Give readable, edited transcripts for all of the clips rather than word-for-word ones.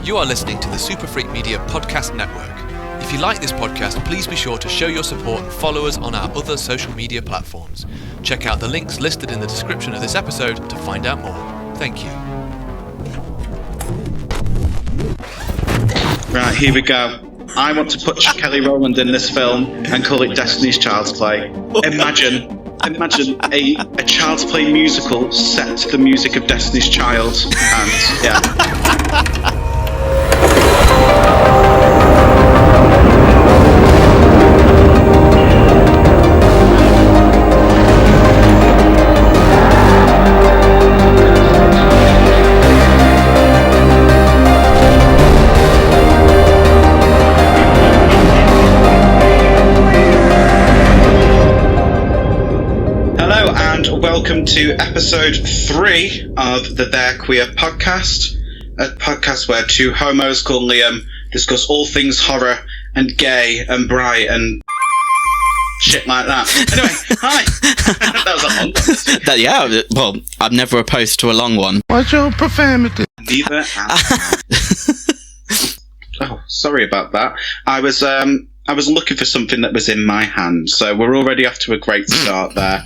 You are listening to the Super Freak Media Podcast Network. If you like this podcast, please be sure to show your support and follow us on our other social media platforms. Check out the links listed in the description of this episode to find out more. Thank you. Right, here we go. I want to put Kelly Rowland in this film and call it Destiny's Child's Play. Imagine a Child's Play musical set to the music of Destiny's Child, and yeah. Welcome to episode 3 of the They're Queer podcast, a podcast where two homos called Liam discuss all things horror and gay and bright and shit like that. Anyway, hi. That was a long one. Yeah, well, I'm never opposed to a long one. What's your profanity? Neither am I. Oh, sorry about that. I was looking for something that was in my hand, so we're already off to a great start there.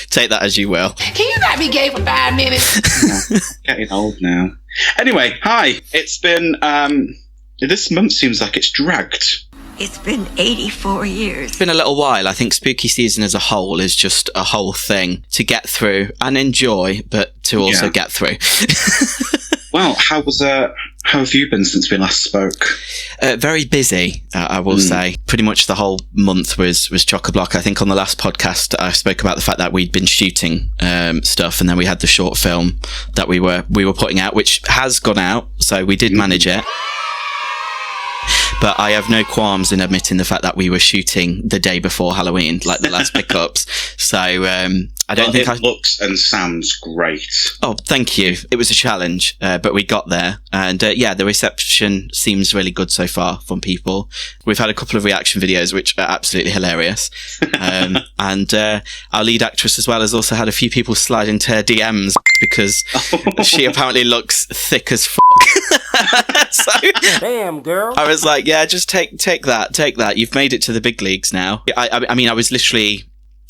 Take that as you will. Can you not be gay for 5 minutes? Yeah, getting old now. Anyway, hi. It's been, this month seems like it's dragged. It's been 84 years. It's been a little while. I think spooky season as a whole is just a whole thing to get through and enjoy, but to also get through. Well, how have you been since we last spoke? Very busy, I will say. Pretty much the whole month was chock-a-block. I think on the last podcast, I spoke about the fact that we'd been shooting stuff, and then we had the short film that we were putting out, which has gone out, so we did manage it. But I have no qualms in admitting the fact that we were shooting the day before Halloween, like the last pickups. So I don't think it looks and sounds great. Oh, thank you. It was a challenge, but we got there. And the reception seems really good so far from people. We've had a couple of reaction videos, which are absolutely hilarious. And our lead actress as well has also had a few people slide into her DMs because she apparently looks thick as fuck. So, Damn, girl. I was like, yeah, just take that. You've made it to the big leagues now. I mean, I was literally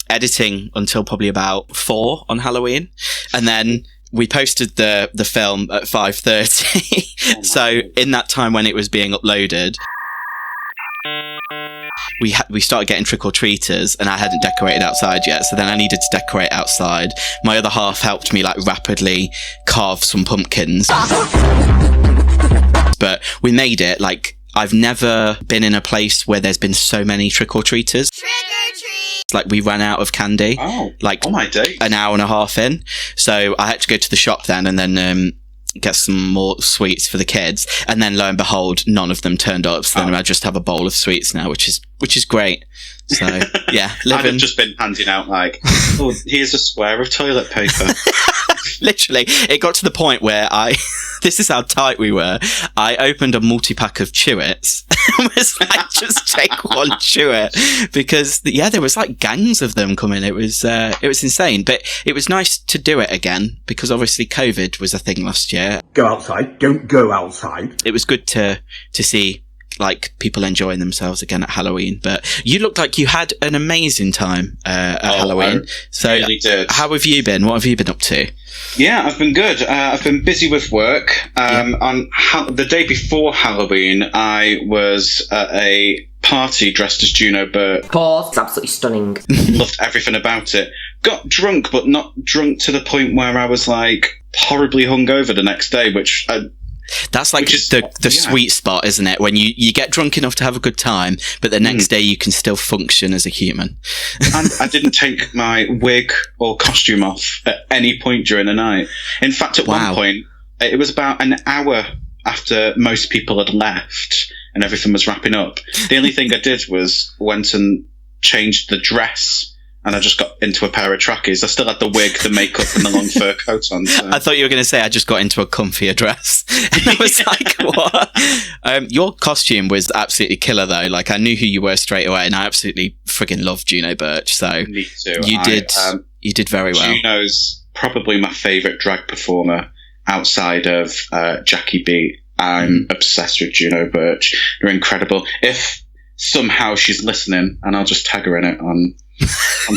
editing until probably about 4 on Halloween, and then we posted the film at 5:30. So in that time when it was being uploaded, we started getting trick-or-treaters, and I hadn't decorated outside yet, so then I needed to decorate outside. My other half helped me rapidly carve some pumpkins. But we made it. I've never been in a place where there's been so many trick-or-treaters. Trick-or-treat! We ran out of candy. Oh my days. An hour and a half in. So I had to go to the shop then and then get some more sweets for the kids. And then lo and behold, none of them turned up. So then I just have a bowl of sweets now, which is great. So yeah, I'd have just been handing out here's a square of toilet paper. Literally, it got to the point where this is how tight we were. I opened a multi-pack of Chewits and was like, just take one Chewit, because there was gangs of them coming. It was insane, but it was nice to do it again because obviously COVID was a thing last year. Go outside, don't go outside. It was good to see people enjoying themselves again at Halloween. But you looked like you had an amazing time at Halloween. I really did. How have you been? What have you been up to? Yeah, I've been good. I've been busy with work. On the day before Halloween, I was at a party dressed as Juno Burt. Pause. It's absolutely stunning. Loved everything about it. Got drunk, but not drunk to the point where I was horribly hungover the next day, which that's the sweet spot, isn't it? When you get drunk enough to have a good time, but the next day you can still function as a human. And I didn't take my wig or costume off at any point during the night. In fact, at one point, it was about an hour after most people had left and everything was wrapping up. The only thing I did was went and changed the dress, and I just got into a pair of trackies. I still had the wig, the makeup, and the long fur coat on. So. I thought you were going to say I just got into a comfier dress. And I was like, what? Your costume was absolutely killer, though. I knew who you were straight away, and I absolutely friggin' loved Juno Birch. So me too. You did very well. Juno's probably my favourite drag performer. outside of Jackie B. I'm obsessed with Juno Birch. You're incredible. If somehow she's listening, and I'll just tag her in it on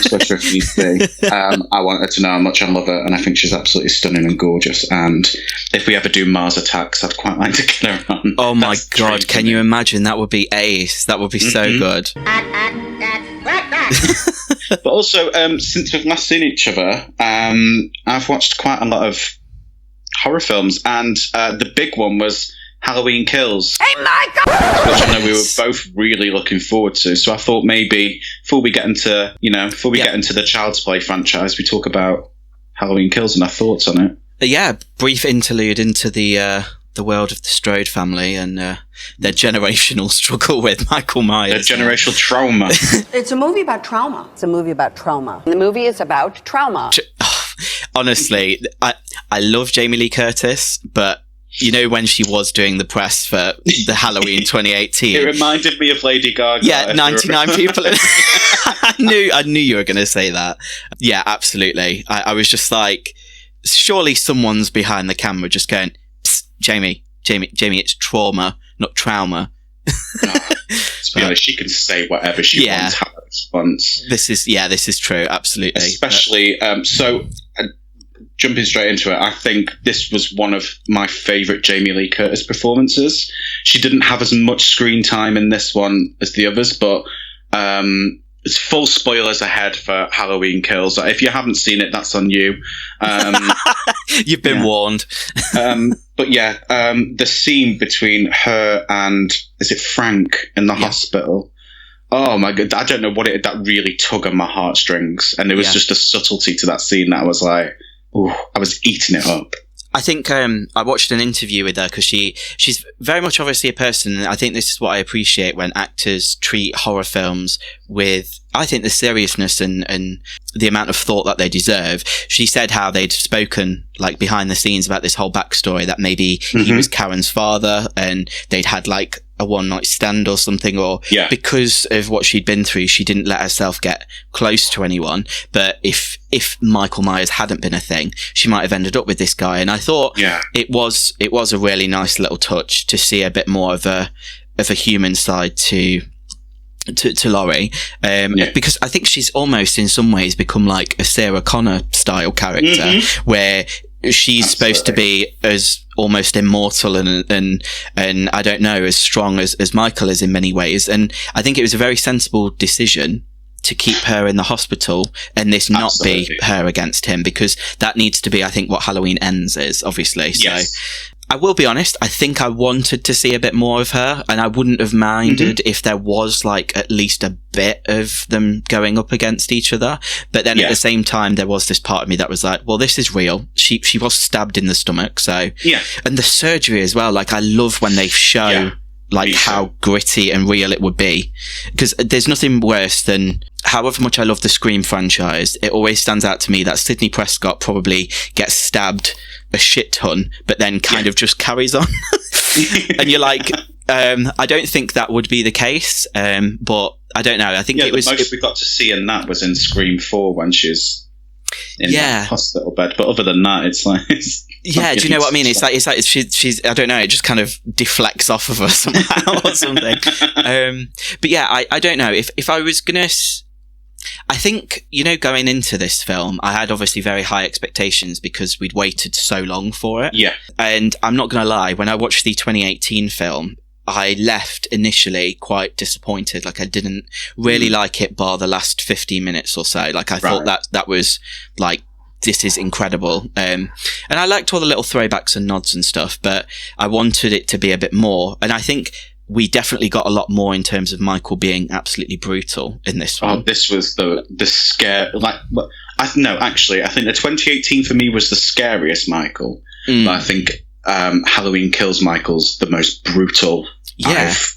Twitter if need be, I want her to know how much I love her, and I think she's absolutely stunning and gorgeous. And if we ever do Mars Attacks, I'd quite like to get her on. Oh my God, can you imagine? That would be ace. That would be so good. But also, since we've last seen each other, I've watched quite a lot of horror films, and the big one was Halloween Kills. Hey, Michael! Which I know we were both really looking forward to. So I thought maybe before we get into the Child's Play franchise, we talk about Halloween Kills and our thoughts on it. Yeah, brief interlude into the world of the Strode family and their generational struggle with Michael Myers. Their generational trauma. It's a movie about trauma. It's a movie about trauma. The movie is about trauma. Honestly, I love Jamie Lee Curtis, but you know, when she was doing the press for the Halloween 2018, it reminded me of Lady Gaga. Yeah, 99 people. I knew you were going to say that. Yeah, absolutely. I was just like, surely someone's behind the camera just going, Psst, Jamie, it's trauma, not trauma. No, to be honest, she can say whatever she wants, have a response. This is true, absolutely. Especially, jumping straight into it, I think this was one of my favourite Jamie Lee Curtis performances. She didn't have as much screen time in this one as the others, but it's full spoilers ahead for Halloween Kills. If you haven't seen it, that's on you. You've been warned. But yeah, the scene between her and, is it Frank in the hospital? Oh my God, I don't know what that really tug on my heartstrings. And there was just a subtlety to that scene that I was like, ooh, I was eating it up. I think I watched an interview with her because she's very much obviously a person. And I think this is what I appreciate when actors treat horror films with, I think, the seriousness and the amount of thought that they deserve. She said how they'd spoken like behind the scenes about this whole backstory, that maybe he was Karen's father and they'd had like a one-night stand or something, or because of what she'd been through, she didn't let herself get close to anyone. But if Michael Myers hadn't been a thing, she might have ended up with this guy. And I thought it was a really nice little touch to see a bit more of a human side to Laurie, because I think she's almost in some ways become like a Sarah Connor style character, where she's supposed to be as almost immortal and I don't know, as strong as Michael is in many ways. And I think it was a very sensible decision to keep her in the hospital and this not be her against him, because that needs to be, I think, what Halloween Ends is, obviously. So I will be honest, I think I wanted to see a bit more of her, and I wouldn't have minded if there was like at least a bit of them going up against each other. But then at the same time, there was this part of me that was like, well, this is real. She was stabbed in the stomach. So, and the surgery as well. Like, I love when they show like how gritty and real it would be, because there's nothing worse than, however much I love the Scream franchise, it always stands out to me that Sidney Prescott probably gets stabbed a shit ton, but then kind of just carries on. And you're like, I don't think that would be the case, but I don't know. I think it was... the most we got to see in that was in Scream 4 when she's in that hospital bed. But other than that, it's like... do you know what I mean? It's like she's I don't know, it just kind of deflects off of her somehow or something. But yeah, I don't know. If I was going to... I think, you know, going into this film, I had obviously very high expectations because we'd waited so long for it. Yeah. And I'm not going to lie, when I watched the 2018 film, I left initially quite disappointed. Like, I didn't really like it bar the last 15 minutes or so. Like, I thought that was like, this is incredible. And I liked all the little throwbacks and nods and stuff, but I wanted it to be a bit more. And I think we definitely got a lot more in terms of Michael being absolutely brutal in this one. Oh, this was the scare. Like, I think the 2018 for me was the scariest Michael. But I think Halloween Kills Michael's the most brutal I've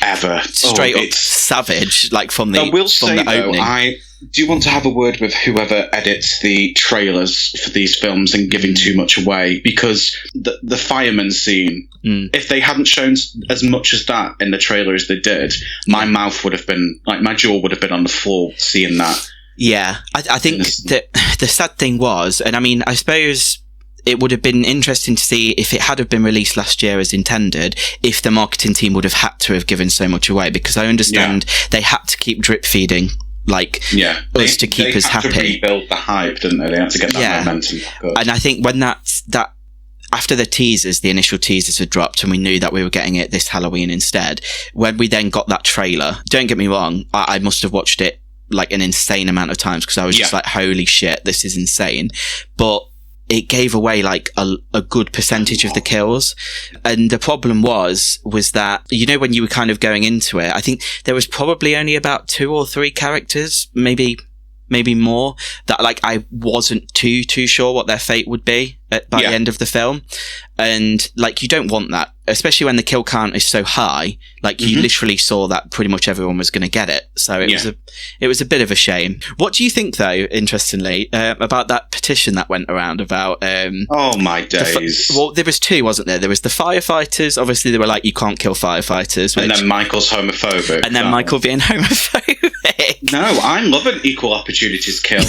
ever. Straight up savage, like from the opening. I do want to have a word with whoever edits the trailers for these films and giving too much away, because the fireman scene, if they hadn't shown as much as that in the trailer as they did, my mouth would have been, like, my jaw would have been on the floor seeing that. Yeah, I think that the sad thing was, and I mean, I suppose it would have been interesting to see if it had have been released last year as intended, if the marketing team would have had to have given so much away, because I understand they had to keep drip feeding us to keep us happy. They had to rebuild the hype, didn't they? They had to get that momentum back up. And I think when that after the initial teasers had dropped and we knew that we were getting it this Halloween instead, when we then got that trailer, don't get me wrong, I must have watched it like an insane amount of times because I was just like, holy shit, this is insane. But it gave away like a good percentage of the kills. And the problem was that, you know, when you were kind of going into it, I think there was probably only about 2 or 3 characters, maybe more, that like I wasn't too sure what their fate would be by the end of the film. And like, you don't want that, especially when the kill count is so high. Like you literally saw that pretty much everyone was going to get it. So it was a bit of a shame. What do you think though, interestingly, about that petition that went around about, oh my days. Well, there was 2, wasn't there? There was the firefighters. Obviously they were like, you can't kill firefighters. And then Michael's homophobic. And then Michael being homophobic. No, I love an equal opportunities kill.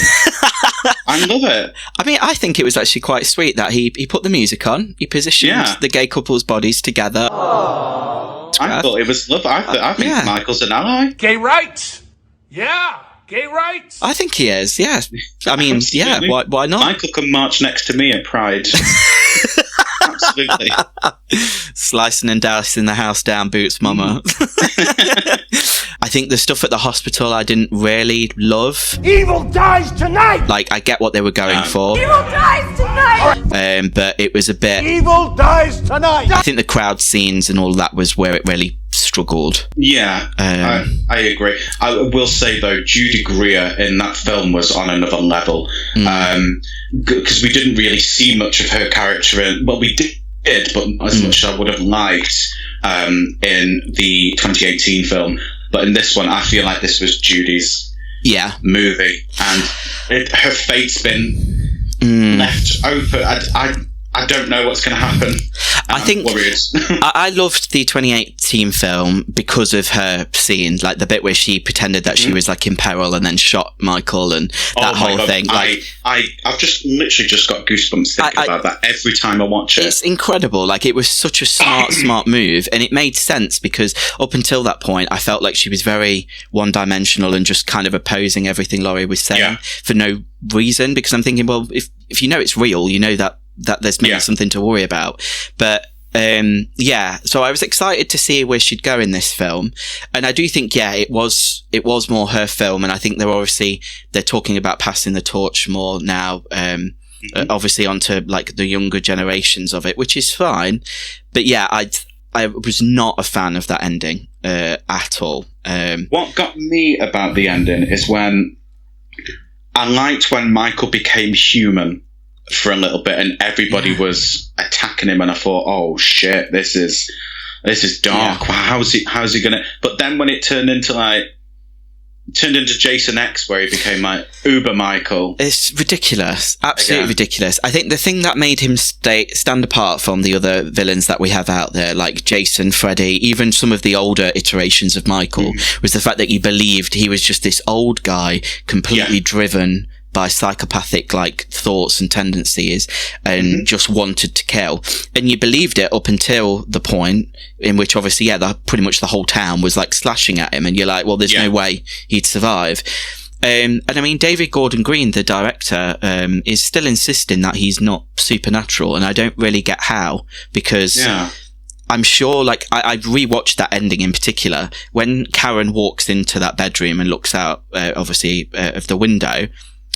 I love it. I mean, I think it was actually quite sweet that he put the music on. He positioned the gay couple's bodies together. I thought it was lovely. I think Michael's an ally. Gay rights. Yeah, gay rights. I think he is, yeah. I mean, absolutely. Why not? Michael can march next to me at Pride. Absolutely. Slicing and dicing the house down, Boots Mama. I think the stuff at the hospital I didn't really love. Evil dies tonight. Like, I get what they were going for. Evil dies tonight. But it was a bit... Evil dies tonight. I think the crowd scenes and all that was where it really struggled. Yeah, I agree. I will say, though, Judy Greer in that film was on another level. Because we didn't really see much of her character well, we did, but as much as I would have liked in the 2018 film. But in this one, I feel like this was Judy's movie. And her fate's been left open. I don't know what's going to happen. I think I loved the 2018 film because of her scene, like the bit where she pretended that she was like in peril and then shot Michael and that whole thing. Like, I've just literally just got goosebumps thinking about that every time I watch it. It's incredible. Like, it was such a smart move, and it made sense because up until that point, I felt like she was very one-dimensional and just kind of opposing everything Laurie was saying for no reason. Because I'm thinking, well, if you know it's real, you know that there's maybe something to worry about. But so I was excited to see where she'd go in this film, and I do think it was more her film, and I think they're talking about passing the torch more now, obviously onto like the younger generations of it, which is fine. But I was not a fan of that ending at all. What got me about the ending is when I liked when Michael became human for a little bit and everybody was attacking him, and I thought, oh shit, this is dark. Wow, how's he gonna? But then when it turned into Jason X, where he became like Uber Michael, it's ridiculous, absolutely ridiculous. I think the thing that made him stand apart from the other villains that we have out there, like Jason, Freddy, even some of the older iterations of Michael, was the fact that you believed he was just this old guy, completely driven by psychopathic like thoughts and tendencies, and just wanted to kill. And you believed it up until the point in which obviously pretty much the whole town was like slashing at him, and you're like, well, there's no way he'd survive. And I mean, David Gordon Green, the director, is still insisting that he's not supernatural, and I don't really get how, because I'm sure, like, I rewatched that ending in particular, when Karen walks into that bedroom and looks out, obviously, of the window.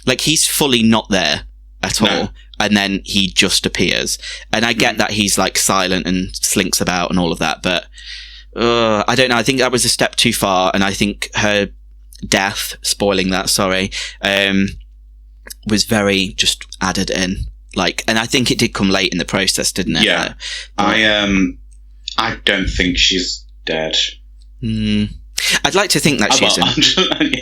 Like, he's fully not there at all. And then he just appears. And I get that he's like silent and slinks about and all of that, but I don't know. I think that was a step too far. And I think her death, spoiling that, was very just added in. Like, and I think it did come late in the process, didn't it? Yeah. I don't think she's dead. I'd like to think that she isn't.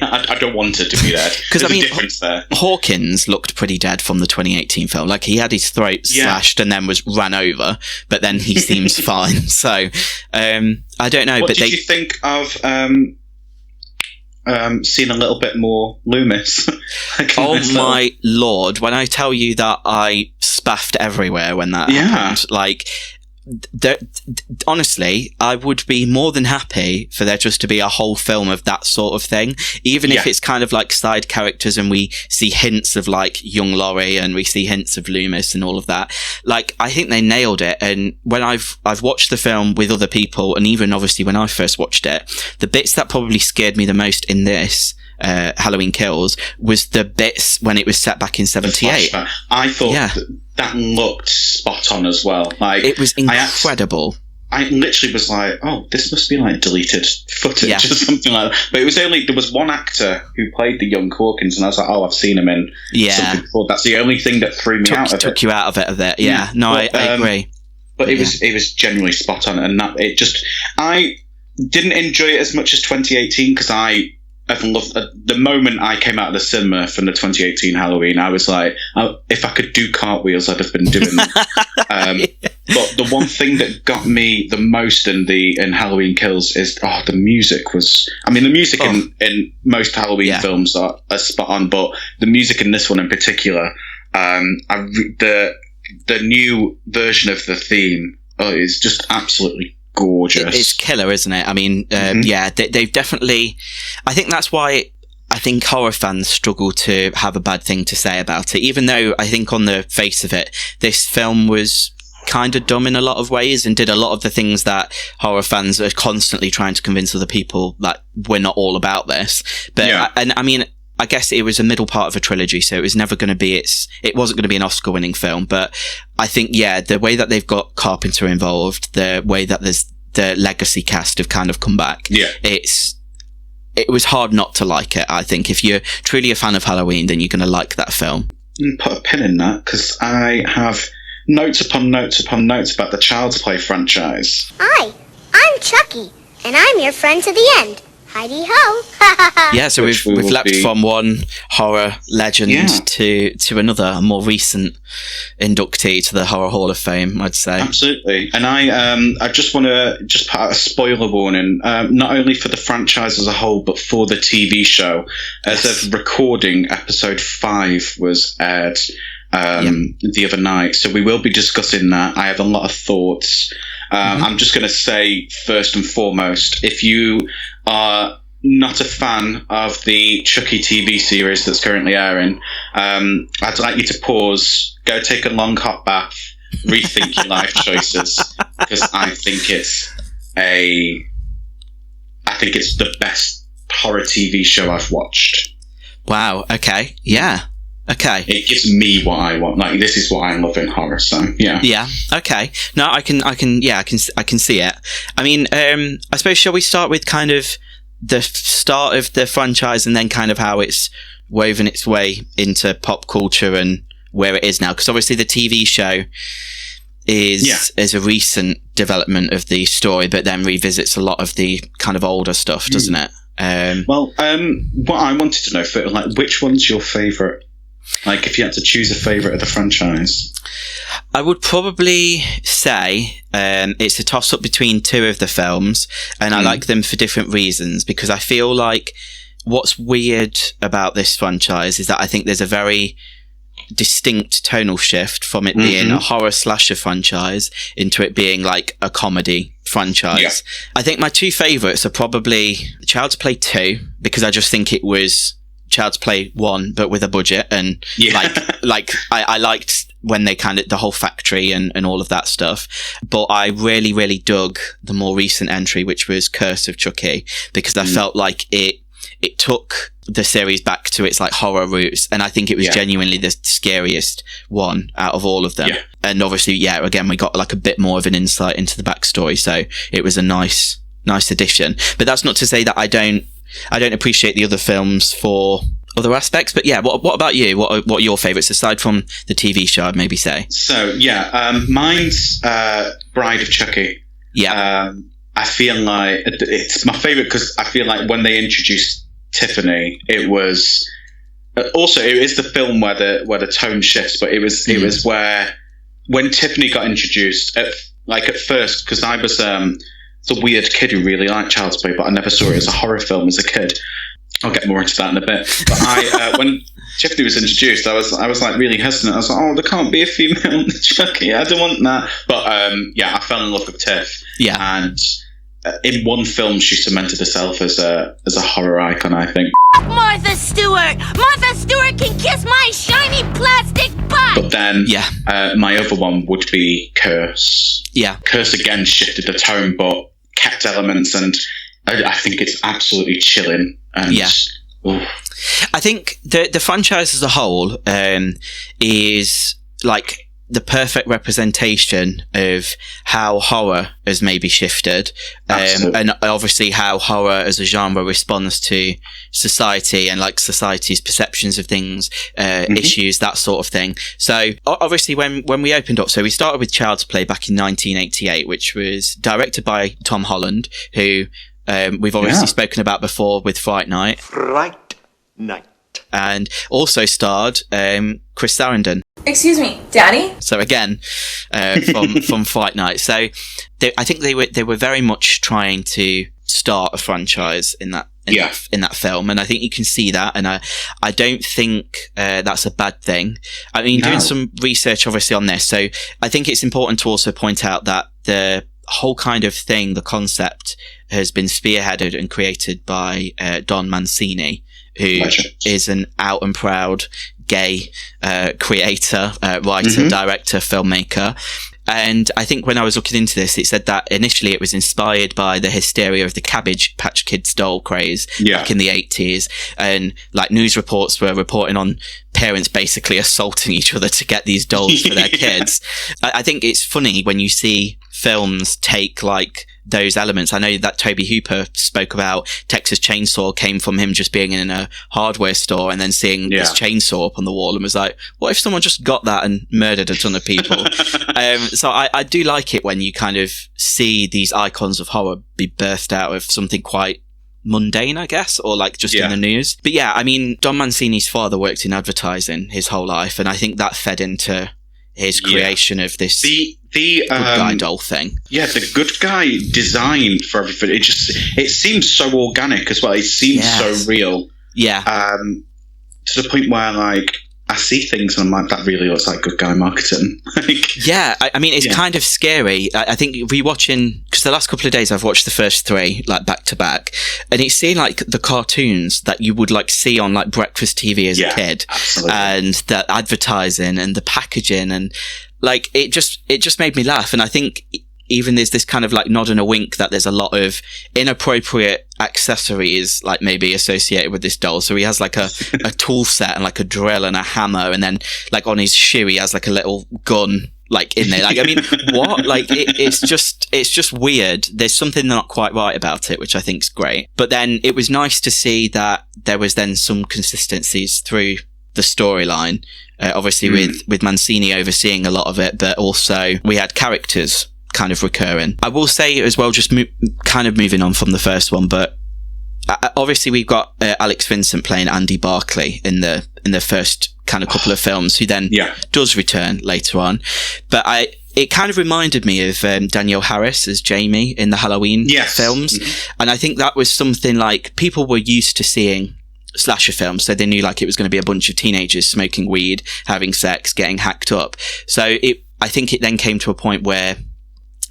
I don't want her to be dead. Because I mean, a difference there. Hawkins looked pretty dead from the 2018 film. Like, he had his throat slashed and then was ran over, but then he seems fine. So, I don't know. What did you think of seen a little bit more Loomis. Oh my lord! When I tell you that I spaffed everywhere when that happened, like. Honestly, I would be more than happy for there just to be a whole film of that sort of thing, even if it's kind of like side characters and we see hints of like young Laurie and we see hints of Loomis and all of that. Like, I think they nailed it. And when I've watched the film with other people, and even obviously when I first watched it, the bits that probably scared me the most in this Halloween Kills was the bits when it was set back in 78. I thought that looked spot on as well. Like, it was incredible. I literally was like, oh, this must be like deleted footage or something like that. But there was one actor who played the young Hawkins, and I was like, oh, I've seen him in something before. That's the only thing that threw me out of it. Took you out of it. Yeah. No, I agree. But it was genuinely spot on, and I didn't enjoy it as much as 2018 because I loved the moment I came out of the cinema from the 2018 Halloween. I was like, if I could do cartwheels, I'd have been doing them. But the one thing that got me the most in Halloween Kills is the music was. I mean, the music in most Halloween films are spot on, but the music in this one in particular, the new version of the theme is just absolutely gorgeous. It's killer, isn't it? I mean, they've definitely. I think that's why I think horror fans struggle to have a bad thing to say about it, even though I think on the face of it, this film was kind of dumb in a lot of ways and did a lot of the things that horror fans are constantly trying to convince other people that we're not all about this. But I mean, I guess it was a middle part of a trilogy, so it was never going to be it wasn't going to be an Oscar-winning film. But I think, the way that they've got Carpenter involved, the way that there's the legacy cast have kind of come back, it was hard not to like it. I think if you're truly a fan of Halloween, then you're going to like that film. Put a pin in that, because I have notes upon notes upon notes about the Child's Play franchise. Hi, I'm Chucky, and I'm your friend to the end. Hidey ho! Yeah, so we've leapt from one horror legend to another, a more recent inductee to the Horror Hall of Fame, I'd say. Absolutely. And I just want to put out a spoiler warning, not only for the franchise as a whole, but for the TV show. As of recording, episode 5 was aired the other night, so we will be discussing that. I have a lot of thoughts. I'm just going to say, first and foremost, if you are not a fan of the Chucky TV series that's currently airing, I'd like you to pause, go take a long hot bath, rethink your life choices, because I think it's the best horror TV show I've watched. Wow. Okay. Yeah. Okay. It gives me what I want. Like, this is what I love in horror. So yeah. Yeah. Okay. No, I can see it. I mean, I suppose, shall we start with kind of the start of the franchise and then kind of how it's woven its way into pop culture and where it is now? Because obviously the TV show is a recent development of the story, but then revisits a lot of the kind of older stuff, doesn't it? What I wanted to know, which one's your favourite? Like, if you had to choose a favourite of the franchise. I would probably say it's a toss-up between two of the films, and I like them for different reasons, because I feel like what's weird about this franchise is that I think there's a very distinct tonal shift from it being a horror slasher franchise into it being like a comedy franchise. Yeah. I think my two favourites are probably Child's Play 2, because I just think it was Child's Play 1 but with a budget, and I liked when they kind of the whole factory and all of that stuff. But I really, really dug the more recent entry, which was Curse of Chucky, because I felt like it took the series back to its like horror roots, and I think it was genuinely the scariest one out of all of them. Yeah. And obviously, again, we got like a bit more of an insight into the backstory, so it was a nice addition. But that's not to say that I don't appreciate the other films for other aspects. But what about you? What are your favourites aside from the TV show, I'd maybe say? So mine's Bride of Chucky. Yeah. I feel like it's my favourite because I feel like when they introduced Tiffany, it was also, it is the film where the tone shifts, but it was where when Tiffany got introduced at first, because I was a weird kid who really liked Child's Play, but I never saw it as a horror film as a kid. I'll get more into that in a bit. But when Tiffany was introduced, I was like really hesitant. I was like, oh, there can't be a female Chucky. I don't want that. But I fell in love with Tiff. Yeah. And in one film, she cemented herself as a horror icon, I think. Martha Stewart! Martha Stewart can kiss my shiny plastic butt! But then my other one would be Curse. Yeah. Curse again shifted the tone, but kept elements, and I think it's absolutely chilling. And, I think the franchise as a whole is like the perfect representation of how horror has maybe shifted, and obviously how horror as a genre responds to society and like society's perceptions of things, issues, that sort of thing. So obviously when we opened up, so we started with Child's Play back in 1988, which was directed by Tom Holland, who we've obviously spoken about before with Fright Night. Fright Night. And also starred Chris Sarandon. Excuse me, Daddy? So again, from Fright Night. So I think they were very much trying to start a franchise in that film, and I think you can see that. And I don't think that's a bad thing. I mean, doing some research obviously on this, so I think it's important to also point out that the whole kind of thing, the concept, has been spearheaded and created by Don Mancini, who is an out and proud gay creator, writer, director, filmmaker. And I think when I was looking into this, it said that initially it was inspired by the hysteria of the Cabbage Patch Kids doll craze back in the 80s. And like news reports were reporting on parents basically assaulting each other to get these dolls for their kids. I think it's funny when you see films take like those elements. I know that Toby Hooper spoke about Texas Chainsaw came from him just being in a hardware store and then seeing this chainsaw up on the wall and was like, what if someone just got that and murdered a ton of people? So I do like it when you kind of see these icons of horror be birthed out of something quite mundane, I guess, or like just in the news. But yeah, I mean, Don Mancini's father worked in advertising his whole life, and I think that fed into his creation of this the good guy doll thing. Yeah, the good guy design for everything. It seems so organic as well. It seems so real. Yeah. To the point where like I see things and I'm like, that really looks like good guy marketing. I mean, it's kind of scary. I think rewatching, because the last couple of days I've watched the first three, like back to back, and it's seeing like the cartoons that you would like see on like breakfast TV as a kid, and the advertising and the packaging, and like it just made me laugh. And I think even there's this kind of like nod and a wink that there's a lot of inappropriate accessories like maybe associated with this doll. So he has like a tool set and like a drill and a hammer, and then like on his shoe he has like a little gun like in there. Like, I mean, what? Like it's just weird. There's something not quite right about it, which I think's great. But then it was nice to see that there was then some consistencies through the storyline, obviously with Mancini overseeing a lot of it, but also we had characters kind of recurring. I will say as well, just kind of moving on from the first one, but obviously we've got Alex Vincent playing Andy Barclay in the first kind of couple of films, who then does return later on. But it kind of reminded me of Danielle Harris as Jamie in the Halloween films. And I think that was something like people were used to seeing slasher films, so they knew like it was going to be a bunch of teenagers smoking weed, having sex, getting hacked up. So I think it then came to a point where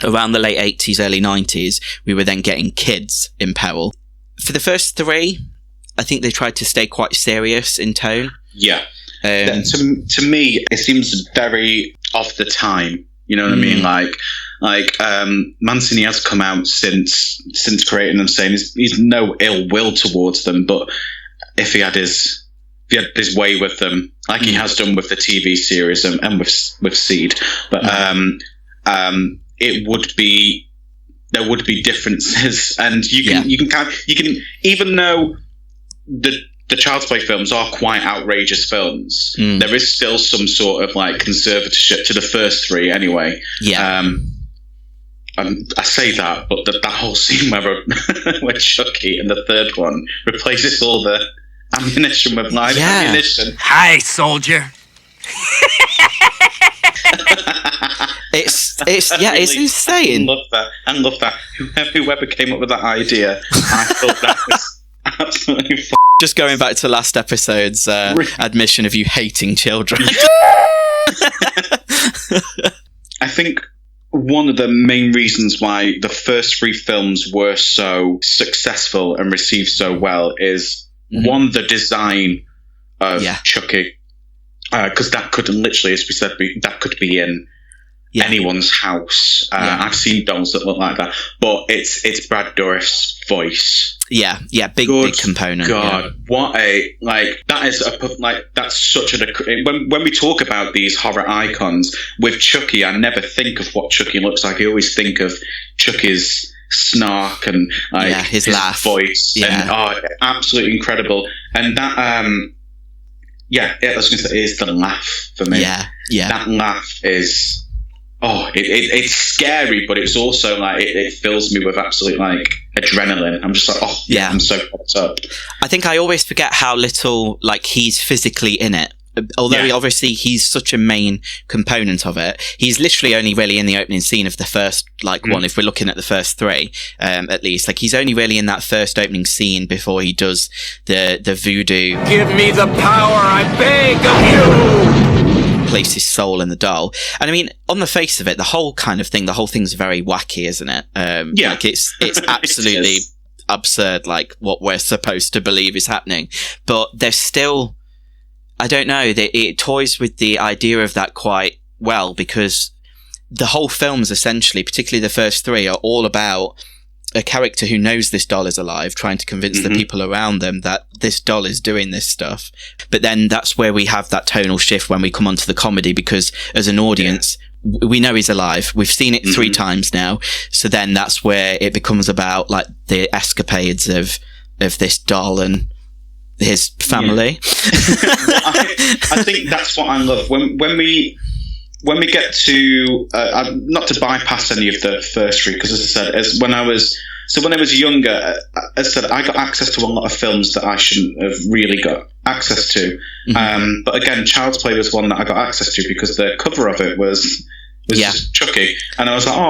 around the late 80s, early 90s, we were then getting kids in peril. For the first three, I think they tried to stay quite serious in tone. Yeah. To me, it seems very of the time. You know what I mean? Like Mancini has come out since creating them, saying he's no ill will towards them, but if he had his way with them, like he has done with the TV series and with Seed, but there would be differences, and you can even though the Child's Play films are quite outrageous films, there is still some sort of like conservatorship to the first three anyway. I say that, but that whole scene where Chucky in the third one replaces all the ammunition with live ammunition. Hi, soldier. It's insane. I love that. Whoever came up with that idea, I thought that was absolutely Just going back to last episode's admission of you hating children. I think one of the main reasons why the first 3 films were so successful and received so well is, one, the design of Chucky. Because that could literally, as we said, that could be in anyone's house. I've seen dolls that look like that. But it's Brad Dourif's voice. Yeah, big component. God, what a, like, that is that's such when we talk about these horror icons, with Chucky, I never think of what Chucky looks like. I always think of Chucky's snark and his laugh, voice, and absolutely incredible. And that, I was going to say, is the laugh for me. Yeah. That laugh is, it's scary, but it's also like it fills me with absolute like adrenaline. I'm just like, I'm so pumped up. I think I always forget how little like he's physically in it. Although obviously he's such a main component of it, he's literally only really in the opening scene of the first one. If we're looking at the first 3, at least, like he's only really in that first opening scene before he does the voodoo. Give me the power, I beg of you. Place his soul in the doll. And I mean, on the face of it, the whole thing's very wacky, isn't it? Like it's absolutely absurd, like what we're supposed to believe is happening. But there's still, I don't know, it toys with the idea of that quite well, because the whole film's essentially, particularly the first 3, are all about a character who knows this doll is alive, trying to convince the people around them that this doll is doing this stuff. But then that's where we have that tonal shift when we come onto the comedy, because as an audience, we know he's alive. We've seen it 3 times now. So then that's where it becomes about like the escapades of this doll and his family. I think that's what I love when we get to not to bypass any of the first 3, because as I said, when I was younger, as I said, I got access to a lot of films that I shouldn't have really got access to. But again, Child's Play was one that I got access to because the cover of it was Chucky, and I was like, I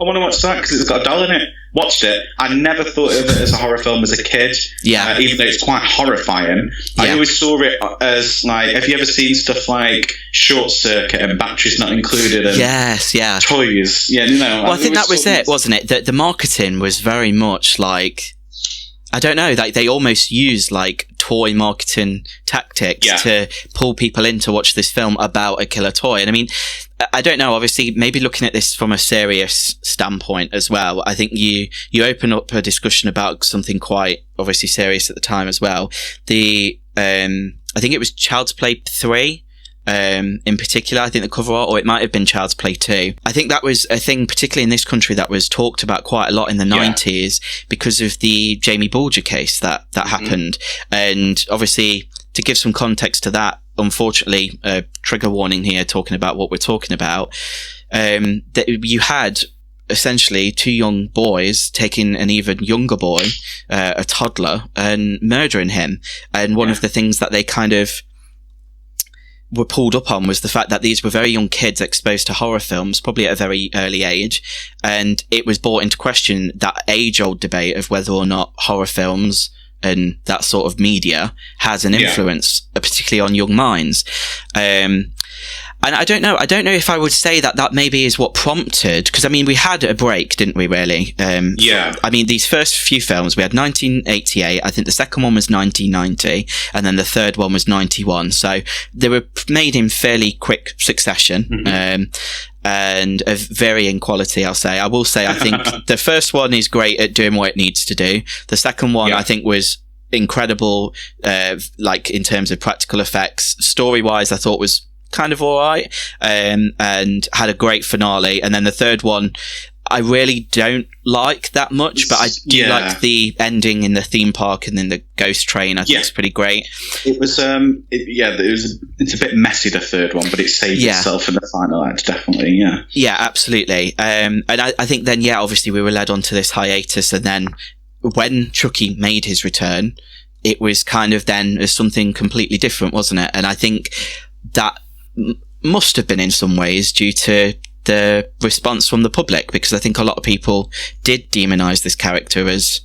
want to watch that because it's got a doll in it. Watched it. I never thought of it as a horror film as a kid. Even though it's quite horrifying. I always saw it as like, have you ever seen stuff like Short Circuit and Batteries Not Included and toys? Well, I think that was it, wasn't it? The marketing was very much like, I don't know, like they almost used like toy marketing tactics to pull people in to watch this film about a killer toy. And I mean, I don't know, obviously, maybe looking at this from a serious standpoint as well, I think you open up a discussion about something quite obviously serious at the time as well. I think it was Child's Play 3, in particular, I think the cover art, or it might have been Child's Play 2. I think that was a thing, particularly in this country, that was talked about quite a lot in the 90s because of the Jamie Bulger case that happened. And obviously, to give some context to that, unfortunately, trigger warning here, talking about what we're talking about, that you had essentially 2 young boys taking an even younger boy, a toddler, and murdering him. And one of the things that they kind of were pulled up on was the fact that these were very young kids exposed to horror films, probably at a very early age. And it was brought into question, that age-old debate of whether or not horror films and that sort of media has an influence, particularly on young minds. And I don't know if I would say that maybe is what prompted, because I mean, we had a break, didn't we, really? I mean, these first few films, we had 1988, I think the second one was 1990, and then the third one was 91. So they were made in fairly quick succession, and of varying quality, I'll say. I will say, I think the first one is great at doing what it needs to do. The second one, I think, was incredible, like in terms of practical effects. Story-wise, I thought was kind of all right, and had a great finale. And then the third one, I really don't like that much, but I do like the ending in the theme park and then the ghost train. I think it's pretty great. It was, it's a bit messy, the third one, but it saved itself in the final act, definitely. Yeah, absolutely. And I think then, obviously we were led onto this hiatus, and then when Chucky made his return, it was kind of then as something completely different, wasn't it? And I think that must have been in some ways due to the response from the public, because I think a lot of people did demonize this character as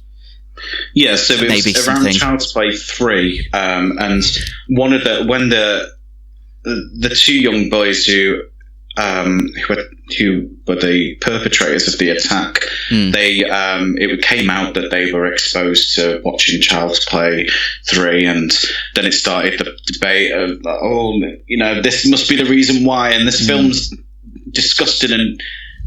Yeah, so it maybe was around something. Child's Play 3, and when the two young boys who were the perpetrators of the attack, it came out that they were exposed to watching Child's Play 3, and then it started the debate of, this must be the reason why, and this film's disgusting and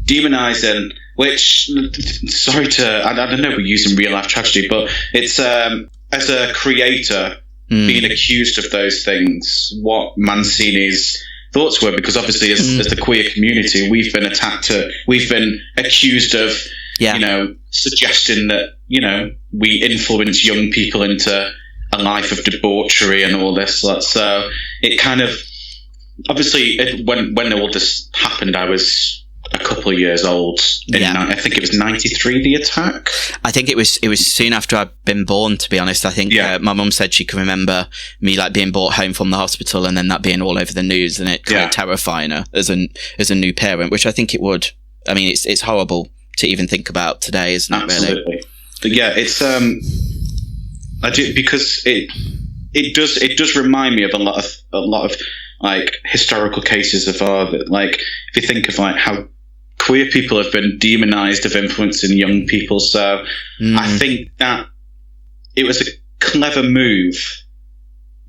demonizing, which, I don't know, we're using real life tragedy, but it's, as a creator, being accused of those things, what Mancini's thoughts were, because obviously as the queer community, we've been accused of, suggesting that, we influence young people into a life of debauchery and all this. So it kind of, obviously, when all this happened, I was a couple of years old. I think it was 93, the attack. I think it was soon after I'd been born, to be honest. I think my mum said she can remember me being brought home from the hospital and then that being all over the news, and it kind of terrifying her as a new parent, which I think it would. I mean, it's horrible to even think about today, isn't it? Absolutely. Really? But yeah, it's I do, because it does remind me of a lot of like historical cases of if you think of how queer people have been demonized of influencing young people. So I think that it was a clever move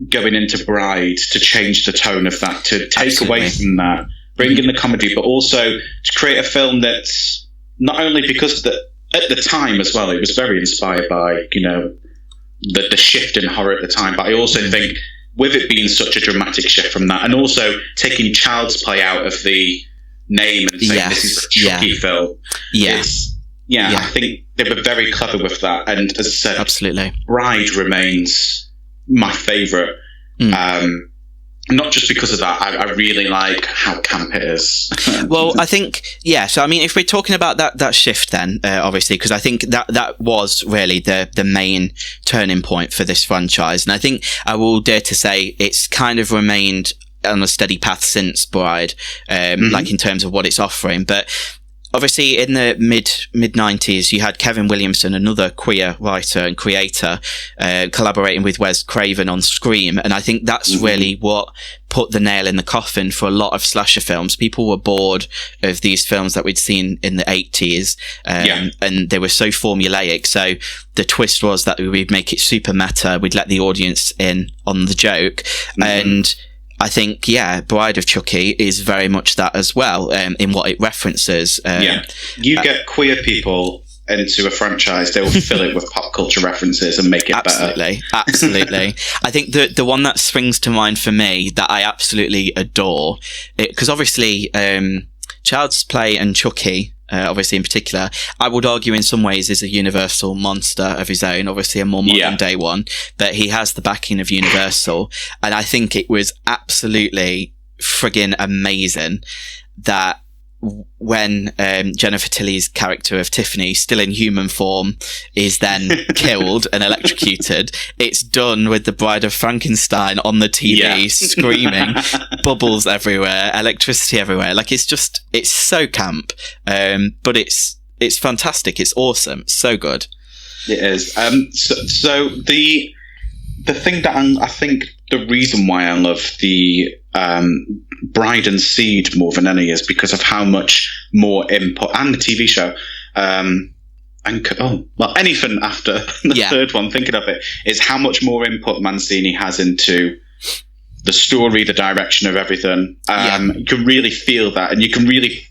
going into Bride to change the tone of that, to take away from that, bring in the comedy, but also to create a film that's not only because at the time as well, it was very inspired by, the shift in horror at the time, but I also think with it being such a dramatic shift from that, and also taking Child's Play out of the name and saying this is a Chucky film. I think they were very clever with that. And as I said, absolutely, Bride remains my favourite. Not just because of that, I really like how camp it is. Well, I think, so I mean, if we're talking about that shift then, obviously, because I think that was really the main turning point for this franchise. And I think I will dare to say it's kind of remained on a steady path since Bride, like in terms of what it's offering. But obviously in the mid 90s, you had Kevin Williamson, another queer writer and creator, collaborating with Wes Craven on Scream. And I think that's really what put the nail in the coffin for a lot of slasher films. People were bored of these films that we'd seen in the 80s, and they were so formulaic. So the twist was that we'd make it super meta. We'd let the audience in on the joke. And I think, Bride of Chucky is very much that as well, in what it references. You get queer people into a franchise, they will fill it with pop culture references and make it better. Absolutely. I think the one that springs to mind for me that I absolutely adore, because obviously Child's Play and Chucky, obviously in particular, I would argue in some ways is a Universal monster of his own, obviously a more modern day one, but he has the backing of Universal. And I think it was absolutely friggin' amazing that when Jennifer Tilly's character of Tiffany, still in human form, is then killed and electrocuted, it's done with the Bride of Frankenstein on the TV screaming, bubbles everywhere, electricity everywhere. Like, it's so camp, but it's fantastic. It's awesome. It's so good. It is. So the thing that I think the reason why I love the Bride and Seed more than any is because of how much more input, and the TV show, anything after the third one, thinking of it, is how much more input Mancini has into the story, the direction of everything. You can really feel that, and you can really,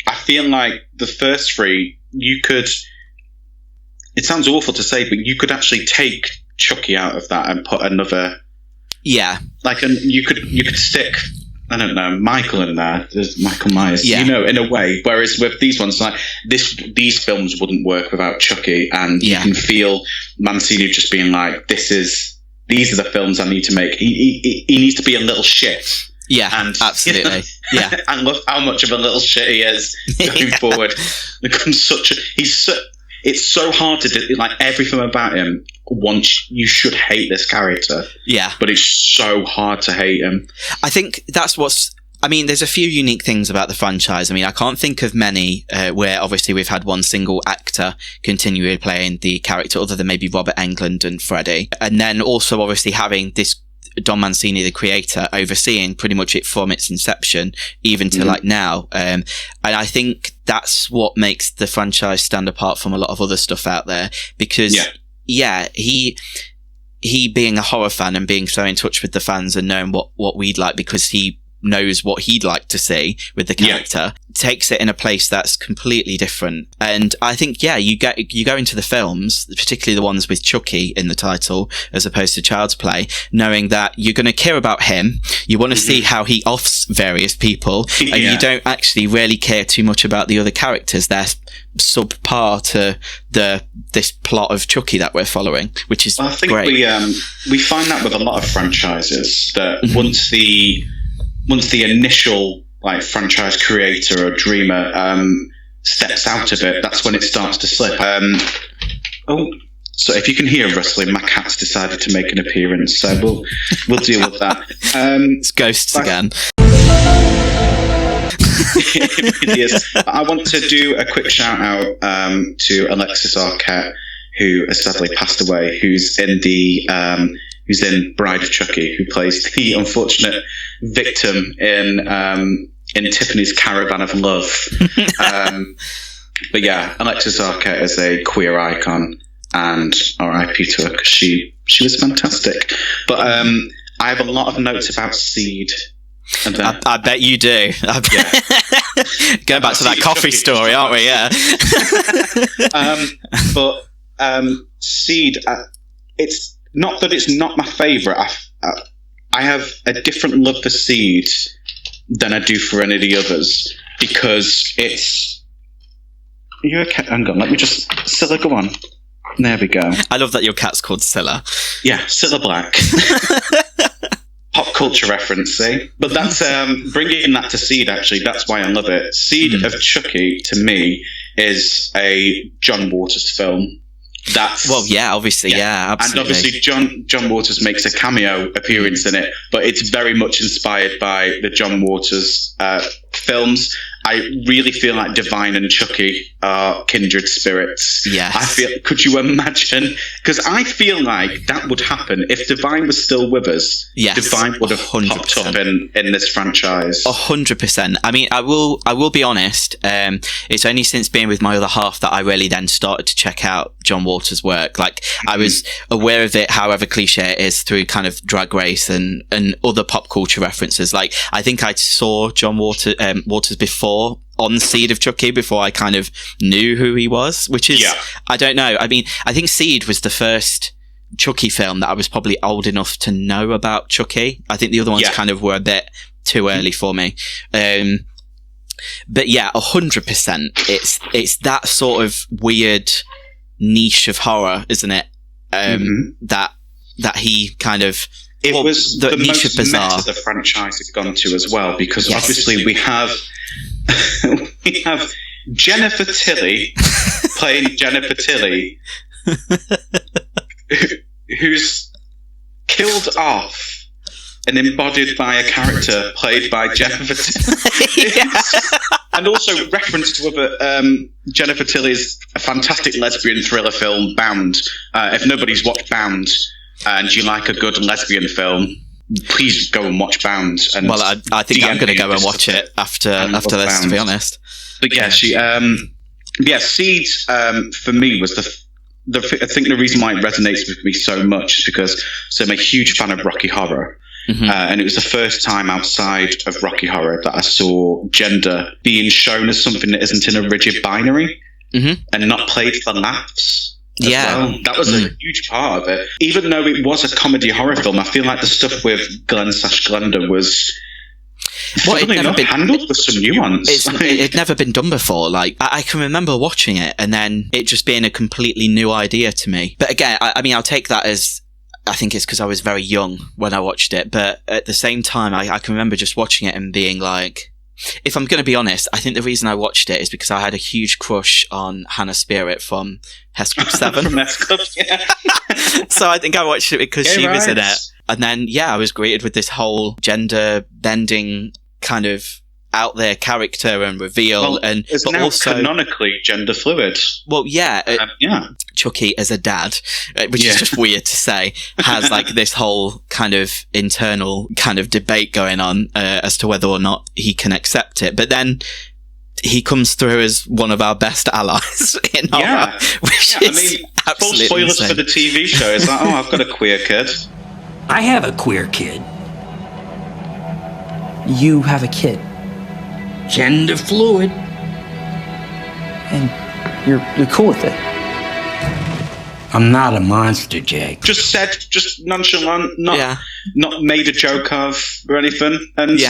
I feel like the first three, it sounds awful to say, but you could actually take Chucky out of that and put another, you could stick, I don't know, Michael in there. There's Michael Myers, in a way. Whereas with these ones, like these films wouldn't work without Chucky, and you can feel Mancini just being like, these are the films I need to make. He needs to be a little shit. Yeah, and, absolutely. I love how much of a little shit he is going forward. It's so hard to do, like, everything about him. Once you should hate this character, but it's so hard to hate him. I think that's what's I mean, there's a few unique things about the franchise. I mean, I can't think of many where obviously we've had one single actor continually playing the character, other than maybe Robert Englund and Freddy. And then also obviously having this Don Mancini, the creator, overseeing pretty much it from its inception, even to like now. And I think that's what makes the franchise stand apart from a lot of other stuff out there, because he being a horror fan and being so in touch with the fans and knowing what we'd like, because he knows what he'd like to see with the character, takes it in a place that's completely different. And I think, you go into the films, particularly the ones with Chucky in the title, as opposed to Child's Play, knowing that you're going to care about him. You want to see how he offs various people, and you don't actually really care too much about the other characters. They're subpar to this plot of Chucky that we're following, which is I think great. We find that with a lot of franchises, that once the initial like franchise creator or dreamer steps out of it, that's when it starts to slip. So if you can hear rustling, my cat's decided to make an appearance, so we'll deal with that. It's ghosts again. I want to do a quick shout out to Alexis Arquette, who has sadly passed away, who's in Bride of Chucky, who plays the unfortunate victim in Tiffany's Caravan of Love. But yeah, Alexis Arquette is a queer icon, and R.I.P. to her, because she was fantastic. But I have a lot of notes about Seed. I bet you do. Going back to that coffee story, aren't we? Yeah. But Seed, it's not that it's not my favourite. I have a different love for Seed than I do for any of the others, because it's... Are you okay? Hang on, let me just... Scylla, go on. There we go. I love that your cat's called Scylla. Yeah, Scylla Black. Pop culture reference, see? But that's... bringing that to Seed, actually, that's why I love it. Seed of Chucky, to me, is a John Waters film. Obviously, absolutely. And obviously John Waters makes a cameo appearance in it, but it's very much inspired by the John Waters films. I really feel like Divine and Chucky are kindred spirits. Yes. Could you imagine? Because I feel like that would happen if Divine was still with us. Yes, Divine would have 100%. popped up in this franchise. 100%. I mean, I will be honest. It's only since being with my other half that I really then started to check out John Waters' work. Like, I was aware of it, however cliche it is, through kind of Drag Race and other pop culture references. Like, I think I saw John Waters before on Seed of Chucky, before I kind of knew who he was, which is, I don't know. I mean, I think Seed was the first Chucky film that I was probably old enough to know about Chucky. I think the other ones kind of were a bit too early for me. But yeah, 100%. It's that sort of weird niche of horror, isn't it? That he kind of... It was the niche most of bizarre meta the franchise had gone to as well, because obviously we have Jennifer Tilly playing Jennifer Tilly, who's killed off and embodied by a character played by Jennifer Tilly. And also reference to other Jennifer Tilly's a fantastic lesbian thriller film, Bound. If nobody's watched Bound and you like a good lesbian film, please go and watch Bound. And I think I'm going to go and watch it after this, to be honest. But yeah, Seed for me was I think the reason why it resonates with me so much is because I'm a huge fan of Rocky Horror. And it was the first time outside of Rocky Horror that I saw gender being shown as something that isn't in a rigid binary and not played for laughs. Well. That was a huge part of it. Even though it was a comedy horror film, I feel like the stuff with Glenda was handled with some nuance. It'd never been done before. Like, I can remember watching it and then it just being a completely new idea to me. But again, I mean, I'll take that as, I think it's because I was very young when I watched it. But at the same time, I can remember just watching it and being like, if I'm going to be honest, I think the reason I watched it is because I had a huge crush on Hannah Spirit from Hess Club 7. From Hess Club, So I think I watched it because she was in it. And then, I was greeted with this whole gender bending kind of out there character and reveal, and it's but now also canonically gender fluid. Well, yeah, Chucky as a dad, which is just weird to say, has like this whole kind of internal kind of debate going on as to whether or not he can accept it. But then he comes through as one of our best allies in horror, which is full absolutely spoilers insane. for the TV show. It's like, I've got a queer kid. I have a queer kid. You have a kid. Gender fluid. And you're cool with it. I'm not a monster, Jake. Just nonchalant, not made a joke of or anything. And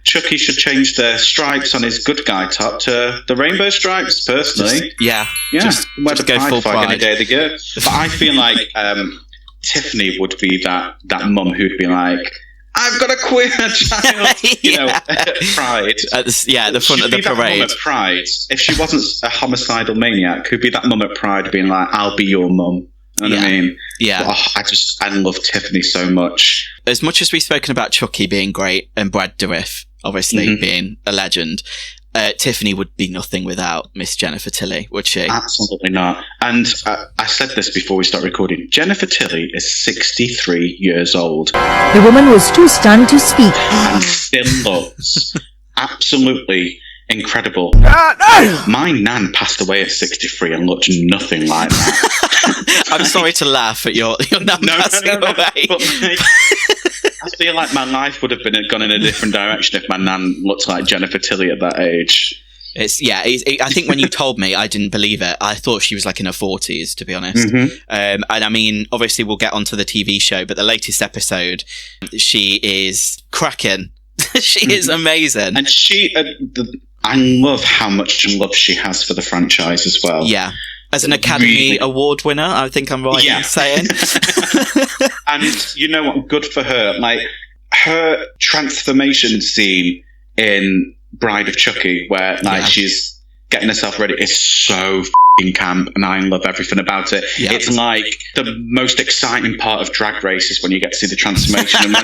Chucky should change the stripes on his good guy top to the rainbow stripes, personally. Just go full pride any day of the year. But I feel like Tiffany would be that mum who'd be like, I've got a queer child, Pride. At the front of the That parade. mum at Pride. If she wasn't a homicidal maniac, who'd be that mum at Pride being like, I'll be your mum. You know what I mean? Yeah. I love Tiffany so much. As much as we've spoken about Chucky being great and Brad Dourif obviously being a legend, Tiffany would be nothing without Miss Jennifer Tilly, would she? Absolutely not. And I said this before we start recording. Jennifer Tilly is 63 years old. The woman was too stunned to speak. And still looks absolutely incredible. My nan passed away at 63 and looked nothing like that. I'm sorry to laugh at your nan passing away. But, I feel like my life would have gone in a different direction if my nan looked like Jennifer Tilly at that age. I think when you told me, I didn't believe it. I thought she was like in her 40s, to be honest. And I mean, obviously we'll get onto the TV show, but the latest episode, she is cracking. She is amazing. And I love how much love she has for the franchise as well. Yeah. As an Academy Award winner, I think I'm right in saying. And you know what? Good for her. Like, her transformation scene in Bride of Chucky, where she's getting herself ready, is so f***ing camp, and I love everything about it. Yeah. It's like the most exciting part of Drag Race is when you get to see the transformation.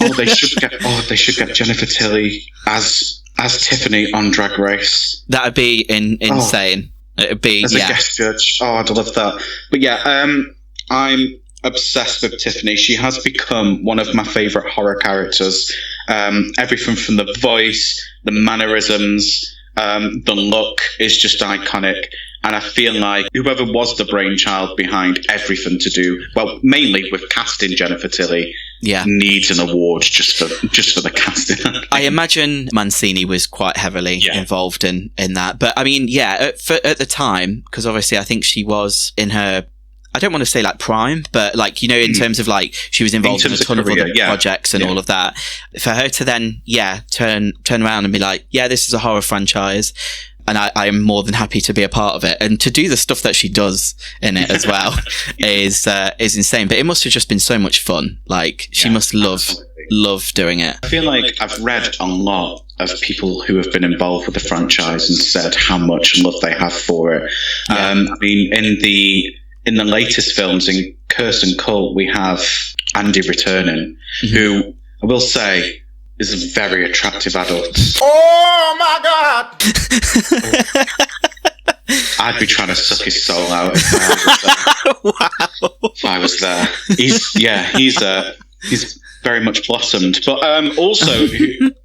And they should get Jennifer Tilly as Tiffany on Drag Race. That would be insane. It'd be as a guest judge. I'd love that. But I'm obsessed with Tiffany. She has become one of my favourite horror characters. Everything from the voice, the mannerisms, the look is just iconic. And I feel like whoever was the brainchild behind everything to do, well, mainly with casting Jennifer Tilly, needs an award just for the casting. I imagine Mancini was quite heavily involved in that. But I mean, at the time, because obviously I think she was in her, I don't want to say like prime, but like, in terms of like, she was involved in a ton of other projects and all of that. For her to then, turn around and be like, this is a horror franchise. And I am more than happy to be a part of it. And to do the stuff that she does in it as well is insane. But it must have just been so much fun. Like, she must love doing it. I feel like I've read a lot of people who have been involved with the franchise and said how much love they have for it. I mean, in the latest films, in Curse and Cult, we have Andy returning, who I will say is a very attractive adult. Oh my God! I'd be trying to suck his soul out if I was there. He's very much blossomed. But also,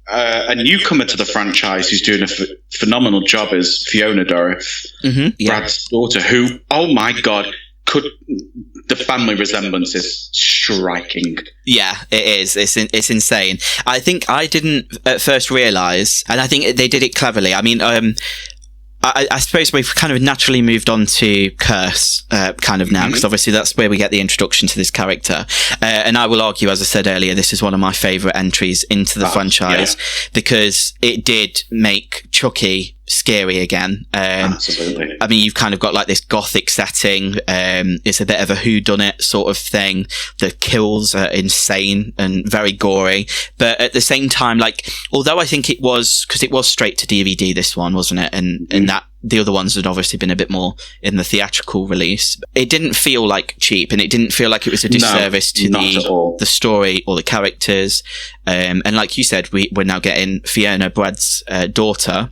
a newcomer to the franchise who's doing a phenomenal job is Fiona Dourif, Brad's daughter, who, oh my God, the family resemblance is striking. Yeah, it is. It's insane. I think I didn't at first realise, and I think they did it cleverly. I mean, I suppose we've kind of naturally moved on to Curse kind of now, because obviously that's where we get the introduction to this character. And I will argue, as I said earlier, this is one of my favourite entries into the franchise because it did make Chucky scary again. Absolutely. I mean, you've kind of got like this gothic setting. It's a bit of a whodunit sort of thing. The kills are insane and very gory, but at the same time, like, although I think it was, because it was straight to DVD, this one, wasn't it? And that the other ones had obviously been a bit more in the theatrical release. It didn't feel like cheap, and it didn't feel like it was a disservice to the story or the characters. And like you said, we're now getting Fiona Brad's daughter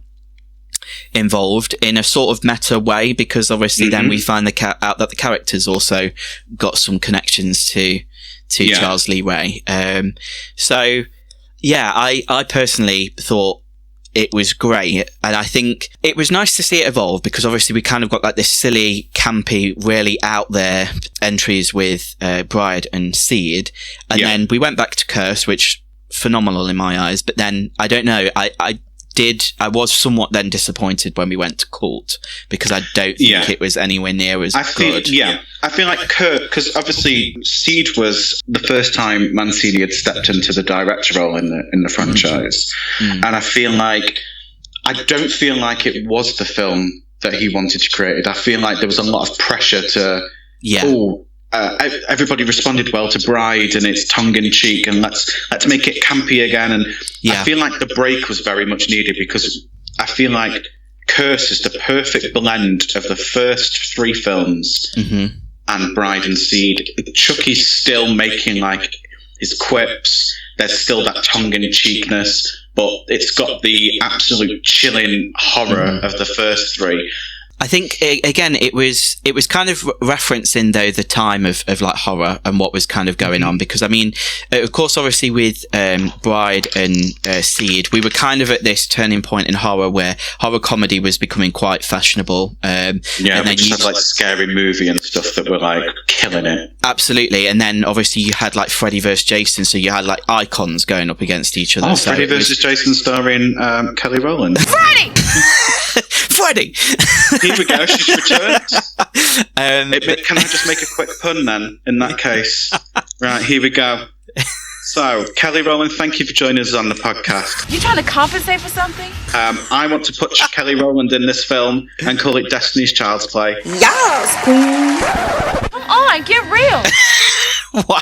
involved in a sort of meta way, because obviously then we find out that the characters also got some connections to Charles Lee Ray. So yeah, I personally thought it was great, and I think it was nice to see it evolve, because obviously we kind of got like this silly, campy, really out there entries with Bride and Seed, and then we went back to Curse, which phenomenal in my eyes. But then I don't know, I was somewhat then disappointed when we went to Cult, because I don't think it was anywhere near as good. I feel like Kurt, because obviously Seed was the first time Mancini had stepped into the director role in the franchise, and I don't feel like it was the film that he wanted to create. I feel like there was a lot of pressure to everybody responded well to Bride, and it's tongue-in-cheek, and let's make it campy again. And I feel like the break was very much needed, because I feel like Curse is the perfect blend of the first 3 films and Bride and Seed. Chucky's still making like his quips. There's still that tongue-in-cheekness, but it's got the absolute chilling horror of the first 3. I think again it was kind of referencing though the time of like horror and what was kind of going on, because I mean, of course, obviously with Bride and Seed, we were kind of at this turning point in horror where horror comedy was becoming quite fashionable. And then we just had like Scary Movie and stuff that were like killing it. Absolutely, and then obviously you had like Freddy vs Jason, so you had like icons going up against each other. Oh, so Freddy vs Jason starring Kelly Rowland. Freddy. Freddy. Here we go, she's returned. Can I just make a quick pun then, in that case? Right, here we go. So, Kelly Rowland, thank you for joining us on the podcast. You trying to compensate for something? I want to put Kelly Rowland in this film and call it Destiny's Child's Play. Yes, queen. Come on, get real. Wow.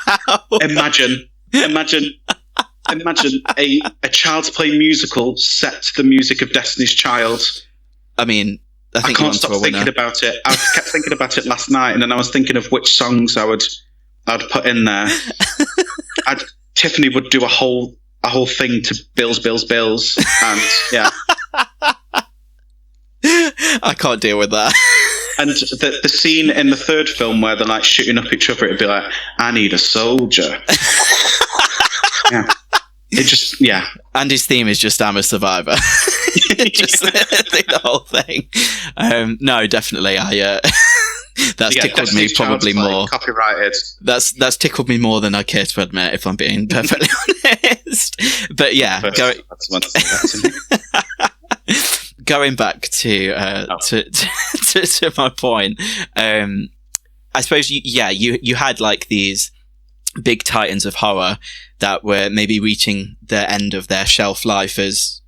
Imagine a Child's Play musical set to the music of Destiny's Child. I mean, I can't stop thinking about it. I kept thinking about it last night, and then I was thinking of which songs I'd put in there. Tiffany would do a whole thing to Bills, and yeah. I can't deal with that. And the scene in the third film where they're like shooting up each other, it'd be like, I need a soldier. Yeah. It just, yeah. And his theme is just I'm a Survivor. Just the whole thing. No, definitely. That's tickled me probably more. Copyrighted. That's tickled me more than I care to admit, if I'm being perfectly honest. But yeah, going back to my point, I suppose you had like these big titans of horror that were maybe reaching the end of their shelf life as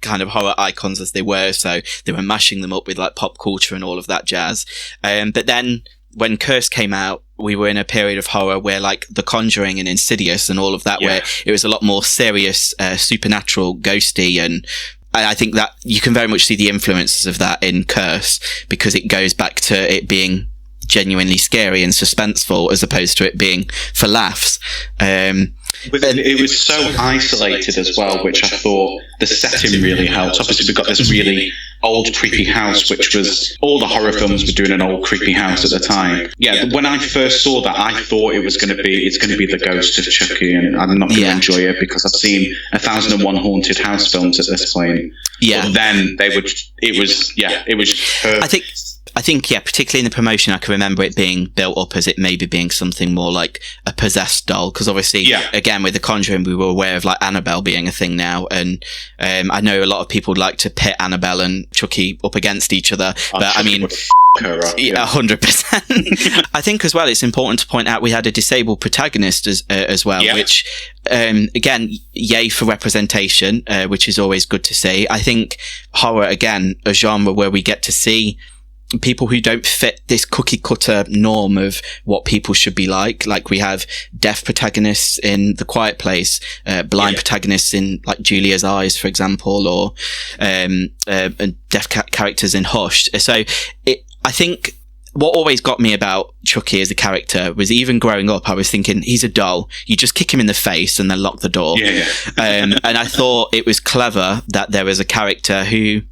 kind of horror icons as they were. So they were mashing them up with like pop culture and all of that jazz. But then when Curse came out, we were in a period of horror where like The Conjuring and Insidious and all of that, where it was a lot more serious, supernatural, ghosty, and I think that you can very much see the influences of that in Curse, because it goes back to it being genuinely scary and suspenseful as opposed to it being for laughs. It was so isolated as well, which I thought the setting really helped. Obviously, we've got this really old creepy house, which was all the horror films were doing an old creepy house at the time. Yeah, when I first saw that, I thought it's going to be the ghost of Chucky, and I'm not going to enjoy it because I've seen 1001 haunted house films at this point. Yeah, but then it was perfect. I think, particularly in the promotion, I can remember it being built up as it maybe being something more like a possessed doll. Because obviously, again, with The Conjuring, we were aware of like Annabelle being a thing now. And I know a lot of people would like to pit Annabelle and Chucky up against each other. But I mean, 100%. I think as well, it's important to point out we had a disabled protagonist as well, which, again, yay for representation, which is always good to see. I think horror, again, a genre where we get to see people who don't fit this cookie cutter norm of what people should be like. Like we have deaf protagonists in The Quiet Place, blind protagonists in like Julia's Eyes, for example, or deaf characters in Hush. So I think what always got me about Chucky as a character was, even growing up, I was thinking, he's a doll. You just kick him in the face and then lock the door. And I thought it was clever that there was a character who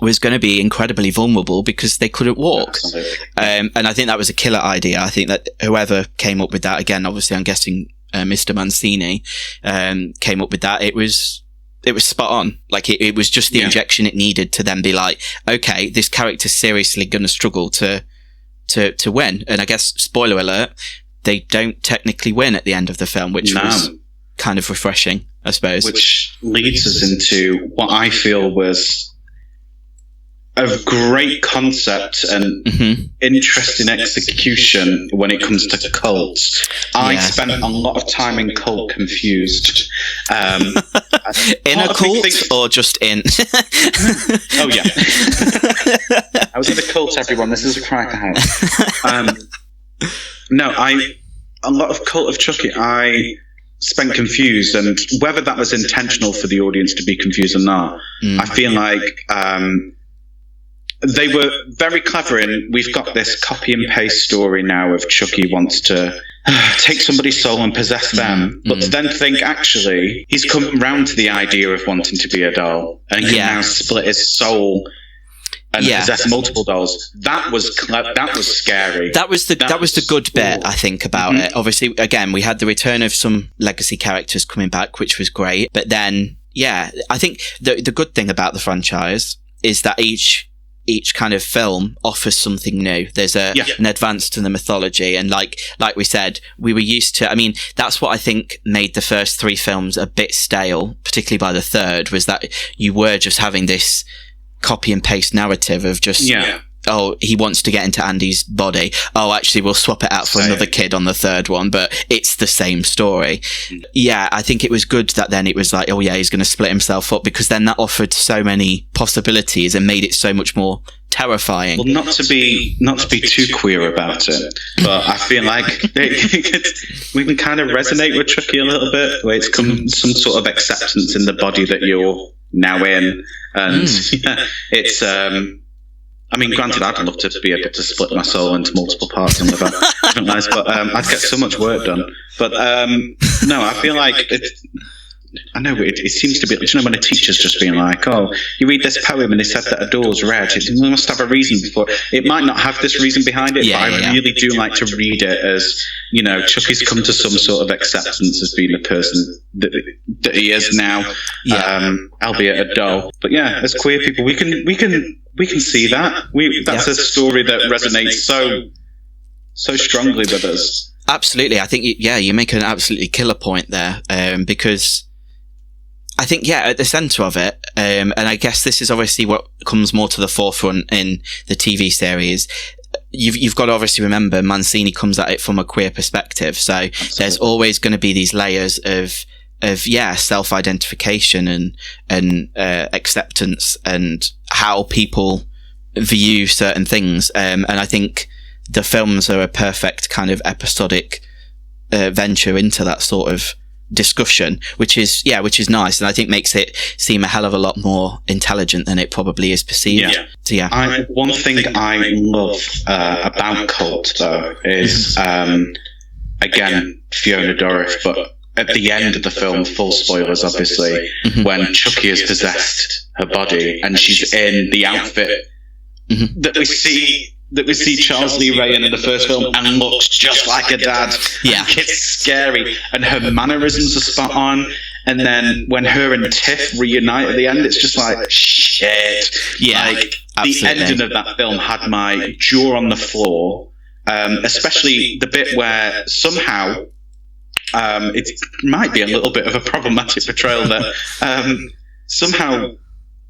was going to be incredibly vulnerable because they couldn't walk. And I think that was a killer idea. I think that whoever came up with that, again, obviously I'm guessing Mr. Mancini came up with that. It was spot on. Like it was just the injection it needed to then be like, okay, this character's seriously going to struggle to win. And I guess, spoiler alert, they don't technically win at the end of the film, which was kind of refreshing, I suppose. Which leads us into what I feel was a great concept and interesting execution when it comes to cults. I spent a lot of time in Cult Confused. In a cult or just in? Oh, yeah. I was in a cult, everyone. This is a cry for help. No, a lot of Cult of Chucky, I spent confused, and whether that was intentional for the audience to be confused or not, I feel like they were very clever in, we've got this copy and paste story now of Chucky wants to take somebody's soul and possess them, but to then think, actually, he's come round to the idea of wanting to be a doll, and can now split his soul and possess multiple dolls. That was that was scary. That was the good bit, I think, about it. Obviously, again, we had the return of some legacy characters coming back, which was great. But then, I think the good thing about the franchise is that each kind of film offers something new. There's an advance to the mythology, and like we said, we were used to. I mean, that's what I think made the first 3 films a bit stale, particularly by the third, was that you were just having this copy and paste narrative of just oh, he wants to get into Andy's body. Oh, actually, we'll swap it out for another kid on the third one, but it's the same story. Yeah, I think it was good that then it was like, oh yeah, he's going to split himself up, because then that offered so many possibilities and made it so much more terrifying. Well, not to be too queer about it, but I feel like we can kind of resonate with Chucky a little bit, where it's come some sort of acceptance in the body that you're now in, and it's I mean, granted, I'd love to be able to split my soul into multiple parts and live out different lives, but I'd get so much work done. But no, I feel like I know it seems to be, you know, when a teacher's just being like, oh, you read this poem and they said that a door's red, it must have a reason before. It might not have this reason behind it, but I really do like to read it as, you know, Chucky's come to some sort of acceptance as being the person that he is now, albeit a doll. But yeah, as queer people, we can see that. That's a story that resonates so strongly with us. Absolutely. I think, you make an absolutely killer point there, because I think, at the centre of it, and I guess this is obviously what comes more to the forefront in the TV series, you've got to obviously remember Mancini comes at it from a queer perspective. So there's always going to be these layers of self-identification and acceptance and how people view certain things. And I think the films are a perfect kind of episodic venture into that sort of discussion, which is nice, and I think makes it seem a hell of a lot more intelligent than it probably is perceived. One thing I love about Cult, though, is again Fiona Dorif, but at the end of the film, full spoilers obviously, when Chucky has possessed her body and she's in the outfit that we see Charles Lee Ray in the first film, and looks just like a dad. It's scary, and her mannerisms are spot on. And then when her and Tiff reunite at the end, it's just like shit. Like absolutely. The ending of that film had my jaw on the floor, especially the bit where somehow it might be a little bit of a problematic portrayal that somehow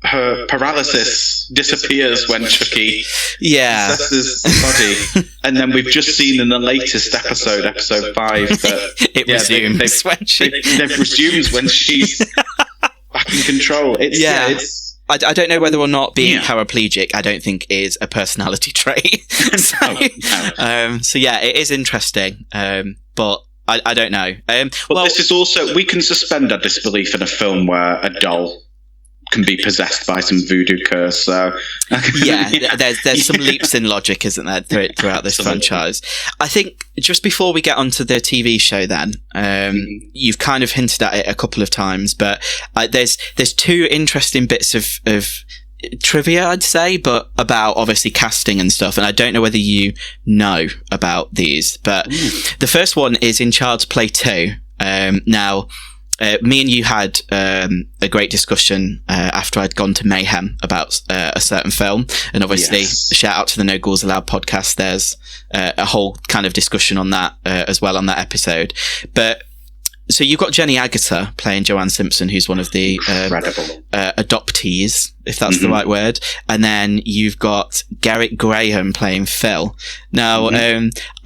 her paralysis disappears when Chucky possesses the body, and then we've just seen in the latest episode 5, that it resumes they've resumed when she's back in control. It's I don't know whether or not being paraplegic, I don't think is a personality trait. So yeah, it is interesting. But I don't know. Well, this is also, we can suspend our disbelief in a film where a doll can be possessed by some voodoo curse. So there's some leaps in logic, isn't there, throughout this franchise? I think just before we get onto the TV show, then you've kind of hinted at it a couple of times, but there's two interesting bits of trivia, I'd say, but about obviously casting and stuff. And I don't know whether you know about these, but the first one is in Child's Play 2. Now. Me and you had a great discussion after I'd gone to Mayhem about a certain film, and obviously shout out to the No Ghouls Allowed podcast. There's a whole kind of discussion on that as well on that episode. But so you've got Jenny Agutter playing Joanne Simpson, who's one of the adoptees, if that's the right word, and then you've got Garrett Graham playing Phil. Now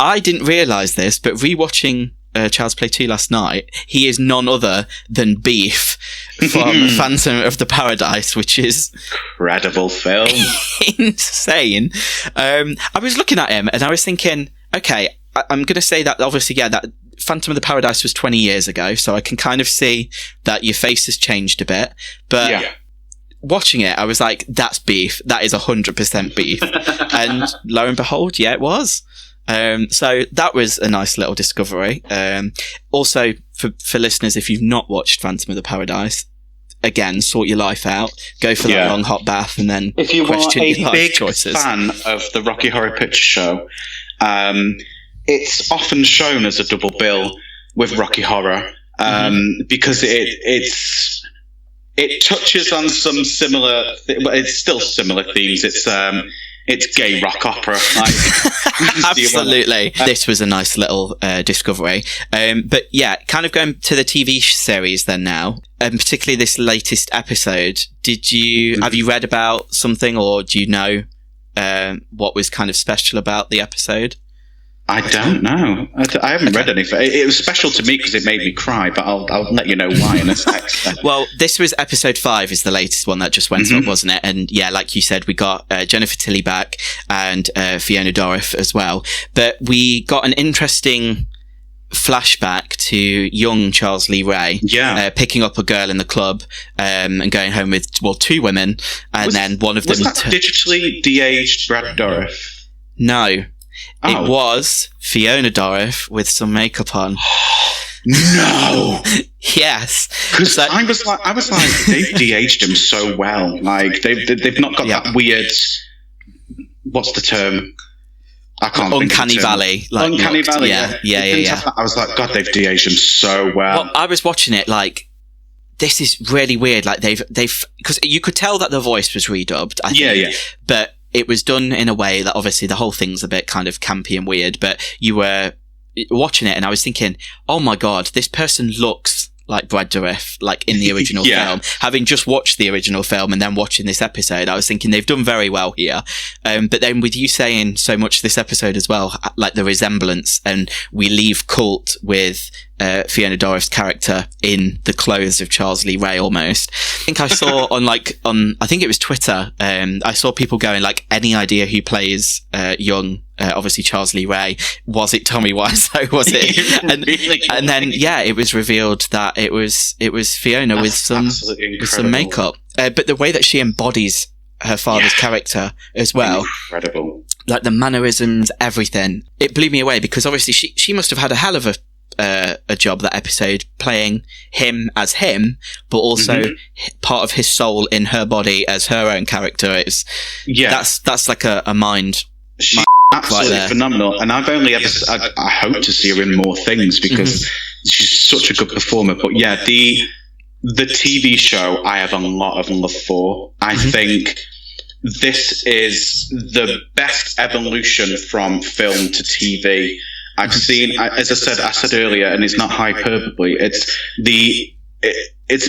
I didn't realise this, but rewatching Child's Play 2 last night, he is none other than Beef from Phantom of the Paradise, which is incredible film. Insane. I was looking at him and I was thinking, okay, I'm going to say that obviously, that Phantom of the Paradise was 20 years ago, so I can kind of see that your face has changed a bit, but watching it, I was like, that's Beef. That is 100% Beef. And lo and behold, it was. So that was a nice little discovery. Also, for listeners, if you've not watched Phantom of the Paradise, again, sort your life out, go for that long hot bath, and then if you question are your a life big choices. fan of the Rocky Horror Picture Show, it's often shown as a double bill with Rocky Horror because it touches on some similar, it's still similar themes. It's gay rock opera. Absolutely. This was a nice little discovery. But yeah, kind of going to the TV series then now, and particularly this latest episode. Have you read about something, or do you know what was kind of special about the episode? I don't know. I haven't read anything. It was special to me because it made me cry, but I'll let you know why in a sec. Well, this was episode 5 is the latest one that just went up, wasn't it? And yeah, like you said, we got Jennifer Tilly back and Fiona Dorff as well. But we got an interesting flashback to young Charles Lee Ray picking up a girl in the club and going home with, 2 women, and then one of them... Was that digitally de-aged Brad Dourif? No. It was Fiona Dorff with some makeup on. No. Yes. Because I was like, they've de-aged him so well. Like they've not got that weird. What's the term? I can't. Uncanny valley. Like Uncanny valley. Yeah. I was like, God, they've de-aged him so well. Well, I was watching it like, this is really weird. Like they've because you could tell that the voice was redubbed. I think, but it was done in a way that obviously the whole thing's a bit kind of campy and weird, but you were watching it and I was thinking, oh my God, this person looks like Brad Dourif, like in the original film. Having just watched the original film and then watching this episode, I was thinking they've done very well here. But then with you saying so much this episode as well, like the resemblance, and we leave Cult with Fiona Dorff's character in the clothes of Charles Lee Ray almost. I think I saw on I think it was Twitter, I saw people going like, any idea who plays young obviously Charles Lee Ray? Was it Tommy Wiseau? Was it? And then it was revealed that it was Fiona with some makeup. But the way that she embodies her father's character as well, incredible. Like the mannerisms, everything. It blew me away because obviously she must have had a hell of a job that episode, playing him as him, but also part of his soul in her body as her own character. That's like a mind. She's absolutely phenomenal, and I've only ever I hope to see her in more things because she's such a good performer. But the TV show I have a lot of love for. I think this is the best evolution from film to TV I've seen. As I said earlier, and it's not hyperbole, it's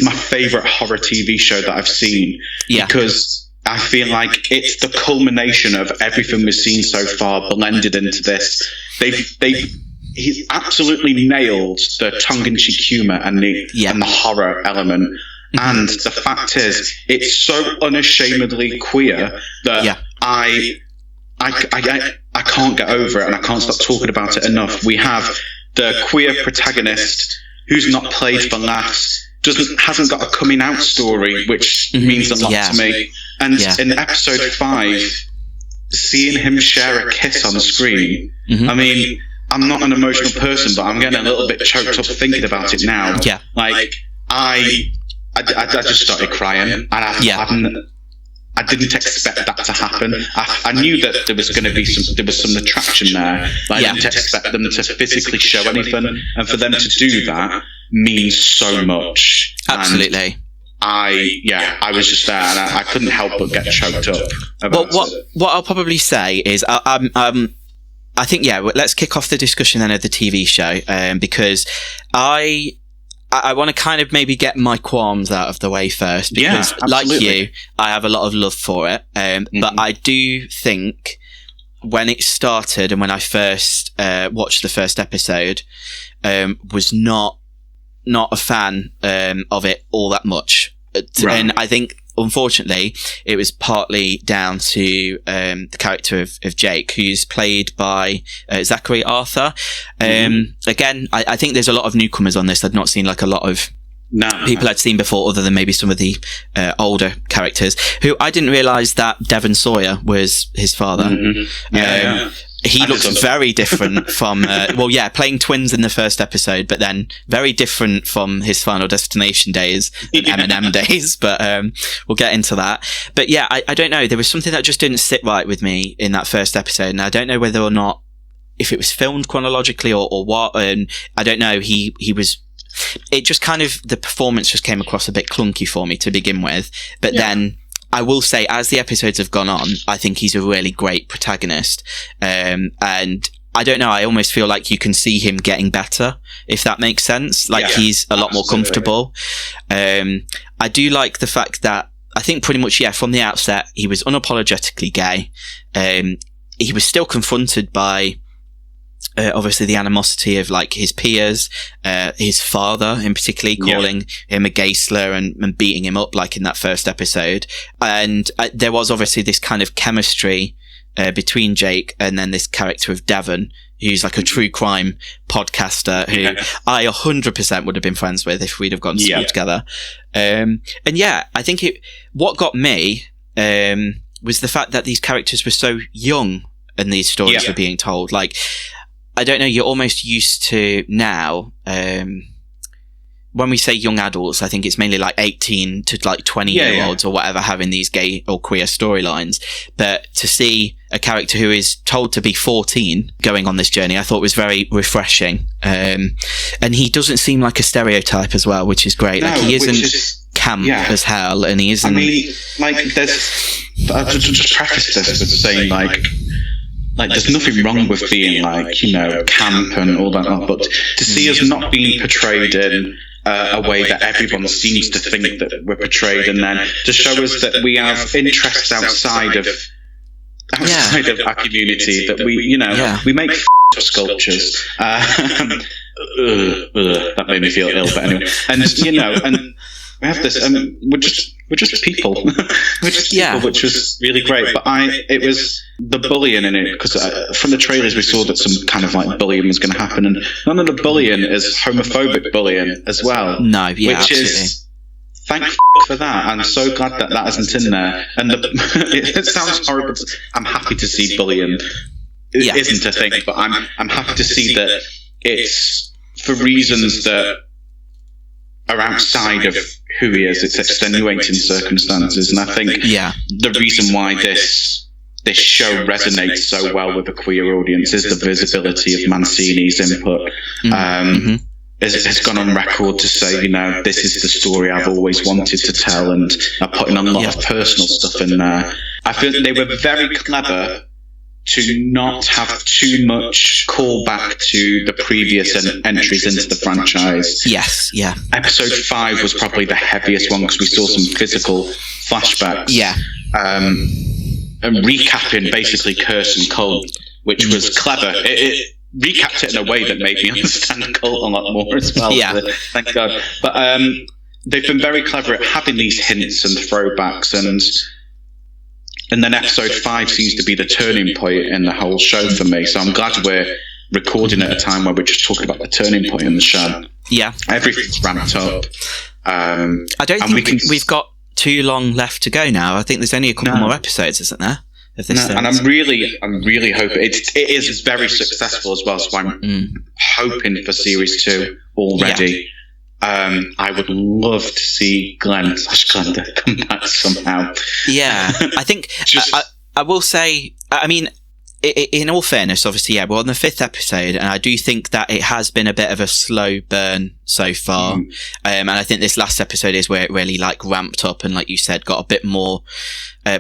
my favorite horror TV show that I've seen because I feel like it's the culmination of everything we've seen so far blended into this. He's absolutely nailed the tongue-in-cheek humor and the horror element. And the fact is, it's so unashamedly queer that I can't get over it, and I can't stop talking about it enough. We have the queer protagonist who's not played for laughs, hasn't got a coming out story, which means a lot to me. And in episode 5, seeing him share a kiss on screen, I mean, I'm not an emotional person, but I'm getting a little bit choked up thinking about it now. Yeah. Like, I just started crying, and I didn't expect that to happen. I knew that there was going to be some attraction there, but I didn't expect them to physically show anything, and for them to do that means so much. Absolutely. And I was just there, and I couldn't help but get choked up about it. What I'll probably say is, I think, let's kick off the discussion then of the TV show, because I want to kind of maybe get my qualms out of the way first, because like you, I have a lot of love for it. But I do think when it started and when I first watched the first episode, was not a fan of it all that much. And I think, unfortunately, it was partly down to the character of Jake, who's played by Zachary Arthur. Again, I think there's a lot of newcomers on this. I'd not seen like a lot of people I'd seen before, other than maybe some of the older characters, who I didn't realise that Devon Sawyer was his father. He looks very different from, playing twins in the first episode, but then very different from his Final Destination days and Eminem days, but we'll get into that. But yeah, I don't know. There was something that just didn't sit right with me in that first episode, and I don't know whether or not, if it was filmed chronologically or what, and I don't know, it just kind of, the performance just came across a bit clunky for me to begin with, but then I will say, as the episodes have gone on, I think he's a really great protagonist. And I don't know, I almost feel like you can see him getting better, if that makes sense. Like, he's a lot more comfortable. I do like the fact that, I think pretty much, from the outset, he was unapologetically gay. He was still confronted by, obviously the animosity of like his peers, his father in particular, calling him a gay slur and beating him up like in that first episode. And there was obviously this kind of chemistry between Jake and then this character of Devon, who's like a true crime podcaster who I 100% would have been friends with if we'd have gone to school together. And I think what got me was the fact that these characters were so young and these stories were being told. Like, I don't know, you're almost used to now, when we say young adults, I think it's mainly like 18 to like 20-year-olds or whatever having these gay or queer storylines. But to see a character who is told to be 14 going on this journey, I thought was very refreshing. And he doesn't seem like a stereotype as well, which is great. Like, he isn't camp as hell, and he isn't... I mean, like, I'll just preface this with saying, like, there's nothing wrong with being, like, you know, camp and all that, but to see us not being portrayed in a way that everyone seems to think that we're portrayed, and then to show us that we have interests outside of our community, that we, you know, we make sculptures. That made me feel ill, but anyway. And, you know, and we have this, we're just people. We're just people, which was really great. But it was the bullying in it, because from the trailers we saw that some kind of like bullying was going to happen, and none of the bullying is homophobic bullying as well. No, which absolutely. Is thank for that. I'm so glad that isn't in there. And it sounds horrible. I'm happy to see bullying isn't a thing, but I'm happy to see that it's for reasons that are outside of who he is. It's extenuating circumstances, and I think the reason why this show resonates so well with a queer audience is the visibility of Mancini's input. Has gone on record to say, you know, this is the story I've always wanted to tell, and putting on a lot of personal stuff in there. I think they were very clever to not have too much callback to the previous entries into the franchise. Episode 5 was probably the heaviest one, because we saw some physical flashbacks. And recapping basically Curse and Cult, which was clever. It recapped it in a way that made me understand Cult a lot more as well. Thank God. But they've been very clever at having these hints and throwbacks, and then episode 5 seems to be the turning point in the whole show for me. So I'm glad we're recording at a time where we're just talking about the turning point in the show. Yeah. Everything's ramped up. I don't think we've got too long left to go now. I think there's only a couple more episodes, isn't there? Of this and I'm really hoping it is very successful as well. So I'm hoping for series 2 already. Yeah. I would love to see Glenda come back somehow. Yeah, I think I will say, I mean, in all fairness, obviously, yeah, we're on the 5th episode, and I do think that it has been a bit of a slow burn so far. And I think this last episode is where it really like ramped up and, like you said, got a bit more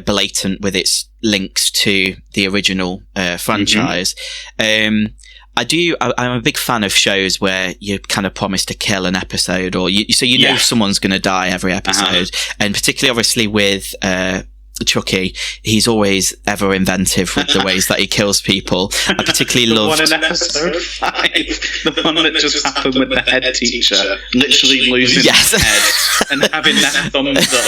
blatant with its links to the original franchise. I'm a big fan of shows where you kind of promise to kill an episode, or you know someone's going to die every episode, and particularly obviously with Chucky, he's always ever inventive with the ways that he kills people. I particularly loved one in episode 5, the one that just happened with the head teacher literally losing his head and having their thumbs up,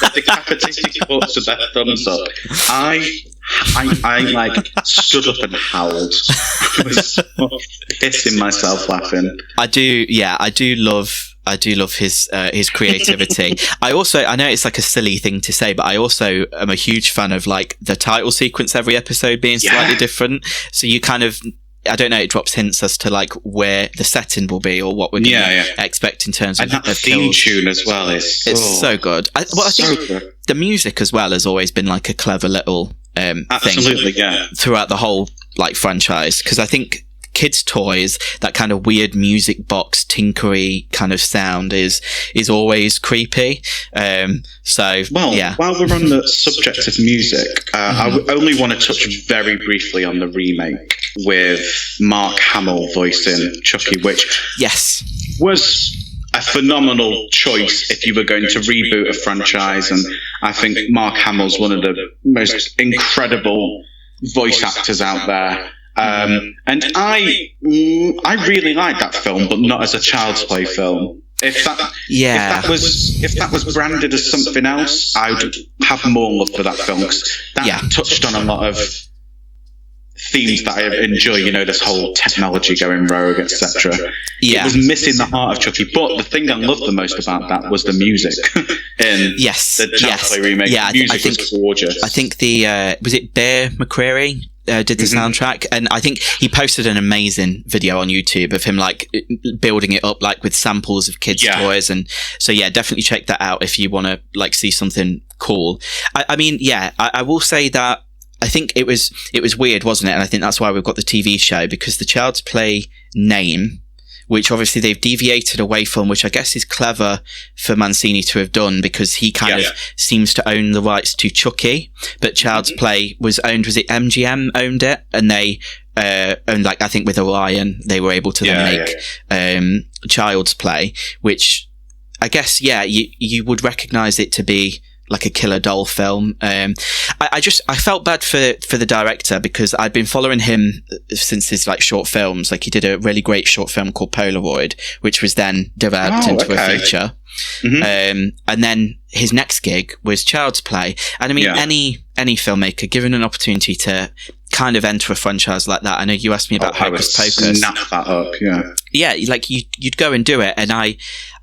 the decapitated corpse with their thumbs up. I like stood up and howled. I was pissing myself laughing. I do love his creativity. I know it's like a silly thing to say, but I also am a huge fan of like the title sequence every episode being slightly different. So you kind of, I don't know, it drops hints as to like where the setting will be or what we're going to expect in terms of that theme tune as well. It's so good. I think the music as well has always been like a clever little absolutely thing throughout the whole like franchise, because I think kids' toys, that kind of weird music box tinkery kind of sound is always creepy. While we're on the subject of music, I only want to touch very briefly on the remake with Mark Hamill voicing Chucky, which was a phenomenal choice if you were going to reboot a franchise, and I think Mark Hamill's one of the most incredible voice actors out there. And I really like that film, but not as a Child's Play film. If that was branded as something else, I would have more love for that film, because that touched on a lot of themes that I enjoy. You know, this whole technology going rogue, etc. It was missing the heart of Chucky. But the thing I loved the most about that was the music. In the Child's Play remake, the music was gorgeous. I think was it Bear McCreary did the soundtrack, and I think he posted an amazing video on YouTube of him like building it up like with samples of kids' toys, and so definitely check that out if you want to like see something cool. I will say that I think it was weird, wasn't it? And I think that's why we've got the TV show, because the Child's Play name, which obviously they've deviated away from, which I guess is clever for Mancini to have done, because he kind of seems to own the rights to Chucky, but Child's Play was owned, was it MGM owned it? And they owned, like, I think with Orion, they were able to then make Child's Play, which I guess, you would recognize it to be like a killer doll film. I felt bad for the director, because I'd been following him since his like short films. Like he did a really great short film called Polaroid, which was then developed into a feature. And then his next gig was Child's Play. And I mean, any filmmaker given an opportunity to kind of enter a franchise like that. I know you asked me about Hocus Pocus. Snap that up, like you'd go and do it, and I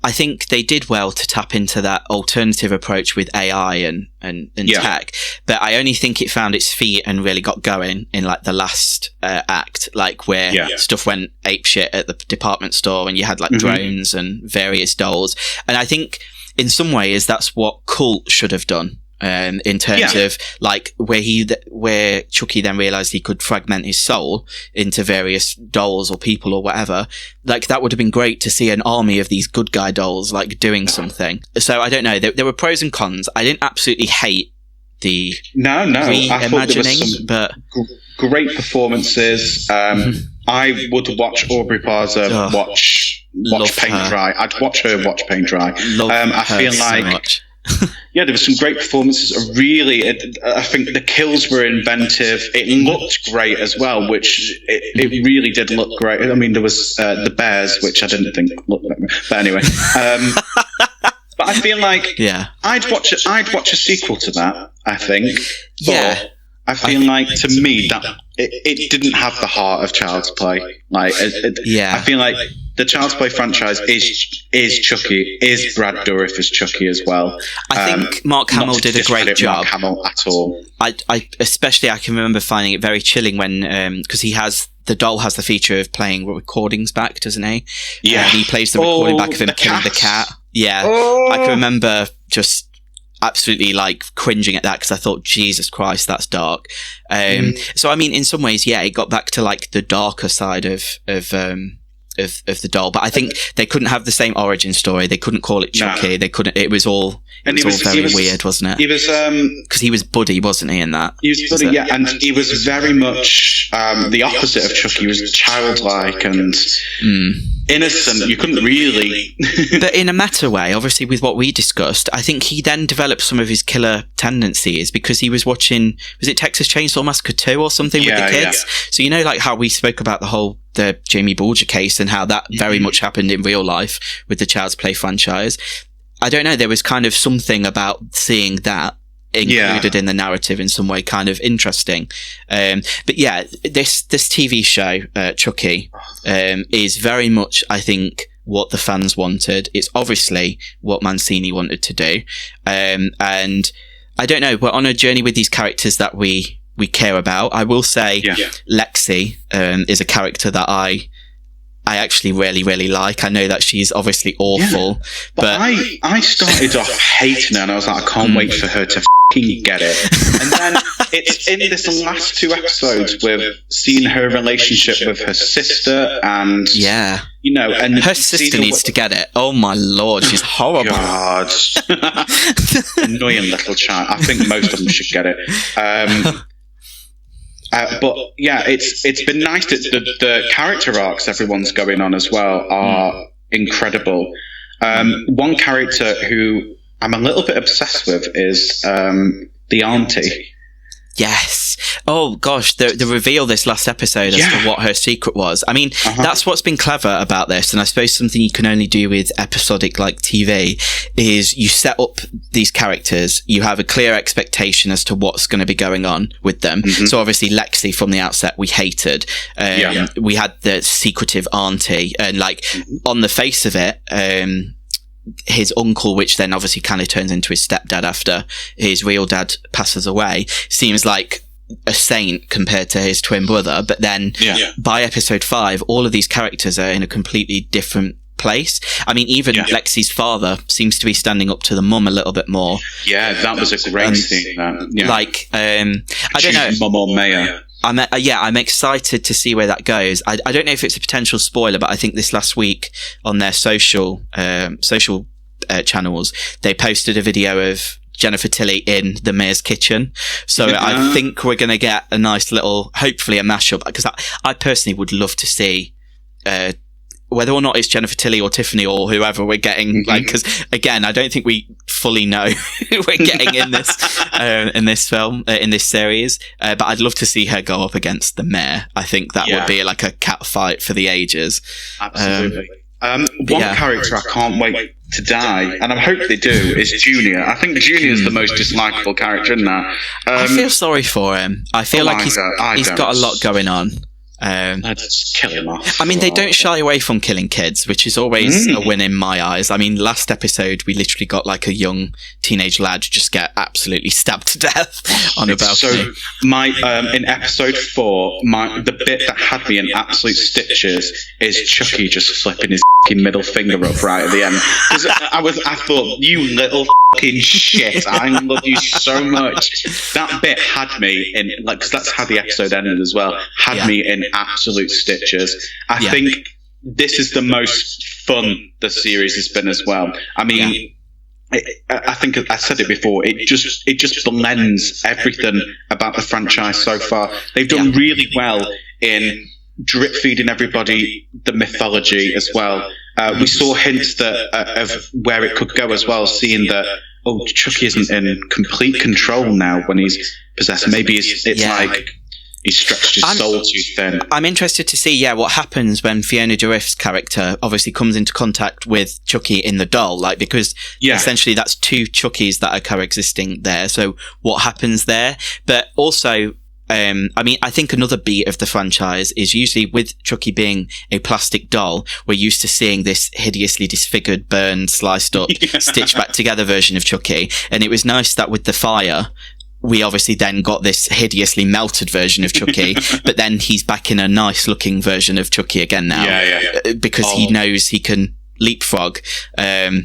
think they did well to tap into that alternative approach with AI and tech. But I only think it found its feet and really got going in like the last act, like where stuff went apeshit at the department store, and you had like drones and various dolls. And I think in some ways that's what Cult should have done. In terms of like where Chucky then realized he could fragment his soul into various dolls or people or whatever. Like that would have been great to see an army of these good guy dolls like doing something. So I don't know. There were pros and cons. I didn't absolutely hate the reimagining, but great performances. I would watch Aubrey Plaza watch paint dry. I'd watch her watch paint dry. I feel like. So much. There were some great performances. I think the kills were inventive. It looked great as well, which it really did look great. I mean, there was the bears, which I didn't think looked like me. But anyway, But I feel like yeah, I'd watch a sequel to that. I think. Yeah. But I feel like to me that it didn't have the heart of Child's Play. Like, I feel like the Child's Play franchise is Chucky, is Brad Dourif as Chucky as well. I think Mark Hamill did a great job. Mark Hamill at all. I especially I can remember finding it very chilling when because the doll has the feature of playing recordings back, doesn't he? Yeah, and he plays the recording back of him killing the cat. Yeah, I can remember just absolutely like cringing at that because I thought, Jesus Christ, that's dark. So I mean, in some ways, yeah, it got back to like the darker side of the doll, but I think they couldn't have the same origin story. They couldn't call it Chucky. No. They couldn't. It was all very weird, wasn't it? He was because he was Buddy, wasn't he? In that, he was Buddy, yeah, and he was very much the opposite of Chucky. He was childlike and innocent. You couldn't really. But in a meta way, obviously, with what we discussed, I think he then developed some of his killer tendencies because he was watching. Was it Texas Chainsaw Massacre 2 or something with the kids? Yeah. So you know, like how we spoke about the Jamie Bulger case and how that very much happened in real life with the Child's Play franchise. I don't know. There was kind of something about seeing that included in the narrative in some way kind of interesting. But yeah, this TV show, Chucky, is very much, I think, what the fans wanted. It's obviously what Mancini wanted to do. And I don't know, we're on a journey with these characters that we care about. I will say Lexi is a character that I actually really, really like. I know that she's obviously awful. But I started off hating her and I was like, I can't wait for her to f***ing get it. And then it's in this last 2 episodes with seeing her relationship with her sister and... Yeah. You know, and her sister needs to get it. Oh my Lord, she's horrible. God. Annoying little child. I think most of them should get it. But yeah, it's been nice that the character arcs everyone's going on as well are incredible. One character who I'm a little bit obsessed with is the auntie. Yes. Oh gosh, the reveal this last episode as to what her secret was. I mean, that's what's been clever about this, and I suppose something you can only do with episodic like TV is you set up these characters, you have a clear expectation as to what's going to be going on with them. So obviously Lexi from the outset we hated. We had the secretive auntie, and like on the face of it, his uncle, which then obviously kind of turns into his stepdad after his real dad passes away, seems like a saint compared to his twin brother. But then by episode 5, all of these characters are in a completely different place. I mean, even Lexi's father seems to be standing up to the mum a little bit more. Yeah, that was a great scene. Like, I don't know. Mum or Mayor. I'm excited to see where that goes. I don't know if it's a potential spoiler, but I think this last week on their social channels, they posted a video of Jennifer Tilly in the mayor's kitchen. So I think we're going to get a nice little, hopefully a mashup, because I personally would love to see whether or not it's Jennifer Tilly or Tiffany or whoever we're getting, like, because again, I don't think we fully know who we're getting in this film, in this series. But I'd love to see her go up against the mayor. I think that would be like a cat fight for the ages. Absolutely. One character I can't wait to die, and I hope they do, is Junior. I think Junior is the most dislikable character in that. I feel sorry for him. I feel like he's got a lot going on. Let's kill him off. I mean, they don't shy away from killing kids, which is always a win in my eyes. I mean, last episode, we literally got like a young teenage lad just get absolutely stabbed to death on a balcony. So, in episode 4, the bit that had me in absolute stitches is Chucky just flipping his middle finger up right at the end. Because I thought, you little fucking shit, I love you so much. That bit had me in, like, because that's how the episode ended as well, had me in absolute stitches. I think this is the most fun the series has been as well. I mean, I think I said it before, it just blends everything about the franchise so far. They've done really well in drip feeding everybody the mythology as well. We saw hints of where it could go as well, seeing that Chucky isn't in complete control now when he's possessed. Maybe it's like He's stretched his soul too thin. I'm interested to see, what happens when Fiona Dourif's character obviously comes into contact with Chucky in the doll, because essentially that's two Chuckies that are coexisting there. So what happens there? But also, I think another beat of the franchise is usually with Chucky being a plastic doll, we're used to seeing this hideously disfigured, burned, sliced up, stitched back together version of Chucky. And it was nice that with the fire, we obviously then got this hideously melted version of Chucky, but then he's back in a nice looking version of Chucky again now. Because he knows he can leapfrog. I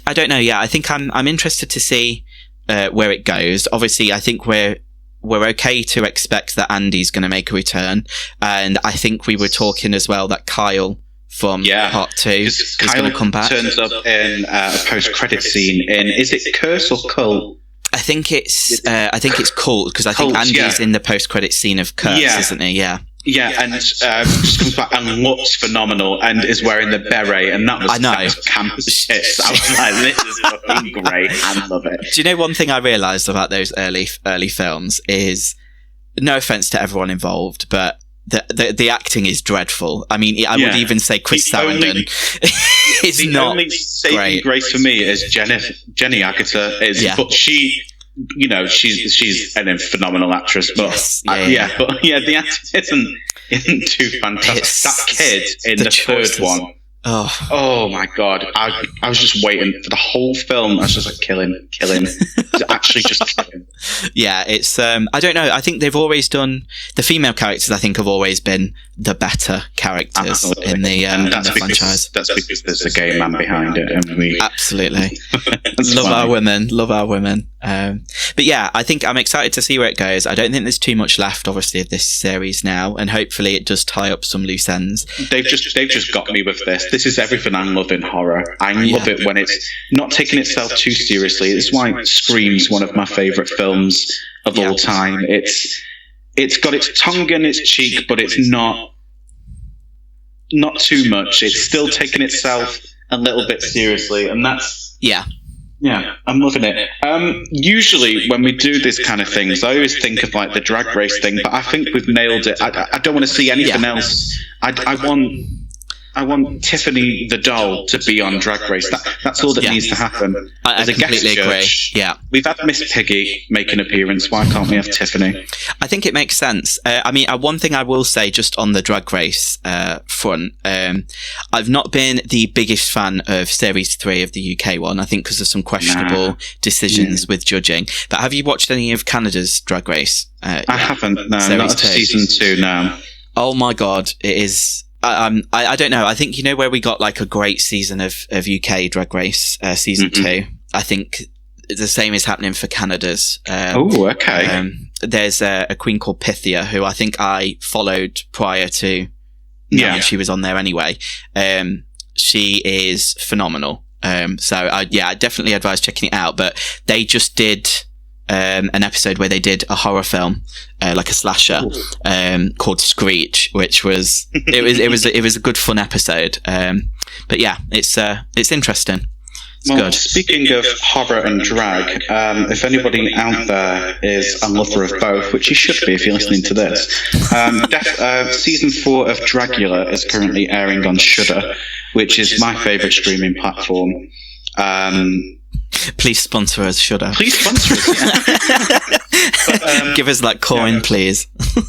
don't know. I think I'm interested to see where it goes. Obviously, I think we're okay to expect that Andy's going to make a return, and I think we were talking as well that Kyle from part 2 is going to come back. Turns up in a post-credit scene in, is it Curse or Cult? I think it's Cult, because I think Andy's in the post-credit scene of Curse, isn't he? Yeah, and just comes back and looks phenomenal and is wearing the beret, and that was camp as shit. I was like, this is fucking great. I love it. Do you know one thing I realised about those early films is, no offence to everyone involved, but the acting is dreadful. I mean, I would even say Chris Sarandon is not only saving great. grace for me is Jenny Agutter is, but she, she's a phenomenal actress. But the acting isn't too fantastic. That kid in the third one. Oh my god! I was just waiting for the whole film. I was just like, kill him. Actually, just kill him. Yeah, it's I don't know. I think they've always done, the female characters, I think, have always been the better characters in the franchise. That's because there's a gay man behind it, and we absolutely love our women. But yeah, I think I'm excited to see where it goes. I don't think there's too much left, obviously, of this series now, and hopefully it does tie up some loose ends. They've just got me with this. This is everything I love in horror. I love it when it's not taking itself too seriously. It's why Scream's one of my favourite films of all time. It's got its tongue in its cheek, but it's not too much. It's still taking itself a little bit seriously, and that's I'm loving it. Usually when we do this kind of things, I always think of like the drag race thing, but I think we've nailed it. I don't want to see anything else. I want Tiffany the doll to be on Drag Race. That's all that needs to happen. I completely agree. Yeah, we've had Miss Piggy make an appearance. Why can't we have Tiffany? I think it makes sense. I mean, one thing I will say just on the Drag Race front, I've not been the biggest fan of Series 3 of the UK one. I think because of some questionable decisions with judging. But have you watched any of Canada's Drag Race? I haven't. No, not season 2 now. Oh my god, it is. I don't know. I think, where we got like a great season of UK Drag Race, season 2. I think the same is happening for Canada's. Okay. There's a queen called Pythia, who I think I followed prior to knowing she was on there anyway. She is phenomenal. So I definitely advise checking it out. But they just did an episode where they did a horror film, like a slasher, called Screech, which was it was a good fun episode. But yeah, it's interesting. It's good. Speaking of horror and drag, if anybody out there is a lover of both, which you should be if you're listening to this, season 4 of Dragula is currently airing on Shudder, which is my favourite streaming platform. Please sponsor us, Shudder. Please sponsor us. But, give us that coin, please.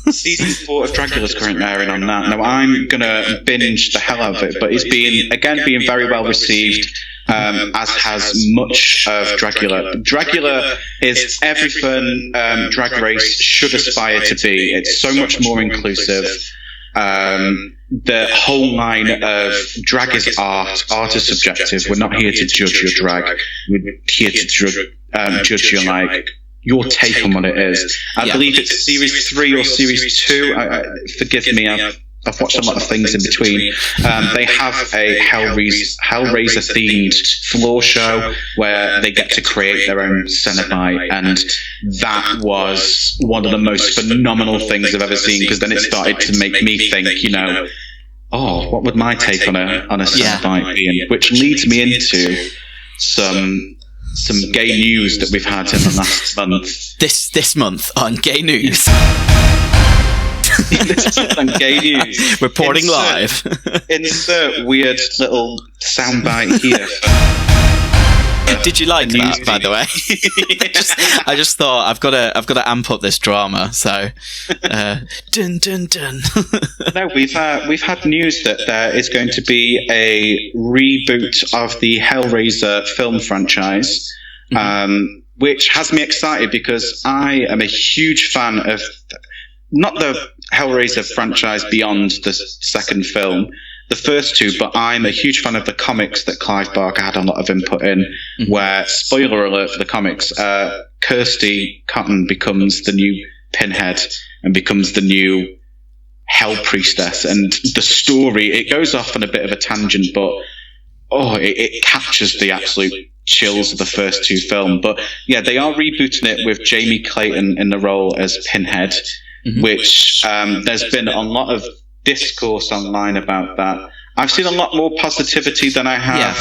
Season 4 of Dragula is currently airing on that. Now, I'm going to binge the hell out of it, but it's being very well received, as has much of Dragula. Dragula is everything Drag Race should aspire to be. It's so much more inclusive. The whole line of drag is art is subjective. We're not here to judge your drag. We're here to judge your take on what it is. I believe it's series 3 or series 2. Forgive me, I've watched a lot of things in between. They have a Hellraiser themed floor show where they get to create their own Cenobite, and that was one of the most phenomenal things I've ever seen, because then it started to make me think, what would my take on a Cenobite be? Which leads me into some gay news that we've had in the last month. This month on Gay News. This is some gay news. Reporting live. Insert weird little soundbite here. Did you like that, by the way? I just thought I've got to amp up this drama. So, dun dun dun. No, we've had news that there is going to be a reboot of the Hellraiser film franchise, which has me excited because I am a huge fan of not the Hellraiser franchise beyond the second film. The first two, but I'm a huge fan of the comics that Clive Barker had a lot of input in, where, spoiler alert for the comics, Kirsty Cotton becomes the new Pinhead and becomes the new Hell Priestess. And the story, it goes off on a bit of a tangent, but it captures the absolute chills of the first two films. But yeah, they are rebooting it with Jamie Clayton in the role as Pinhead, which there's been a lot of discourse online about that. I've seen a lot more positivity than I have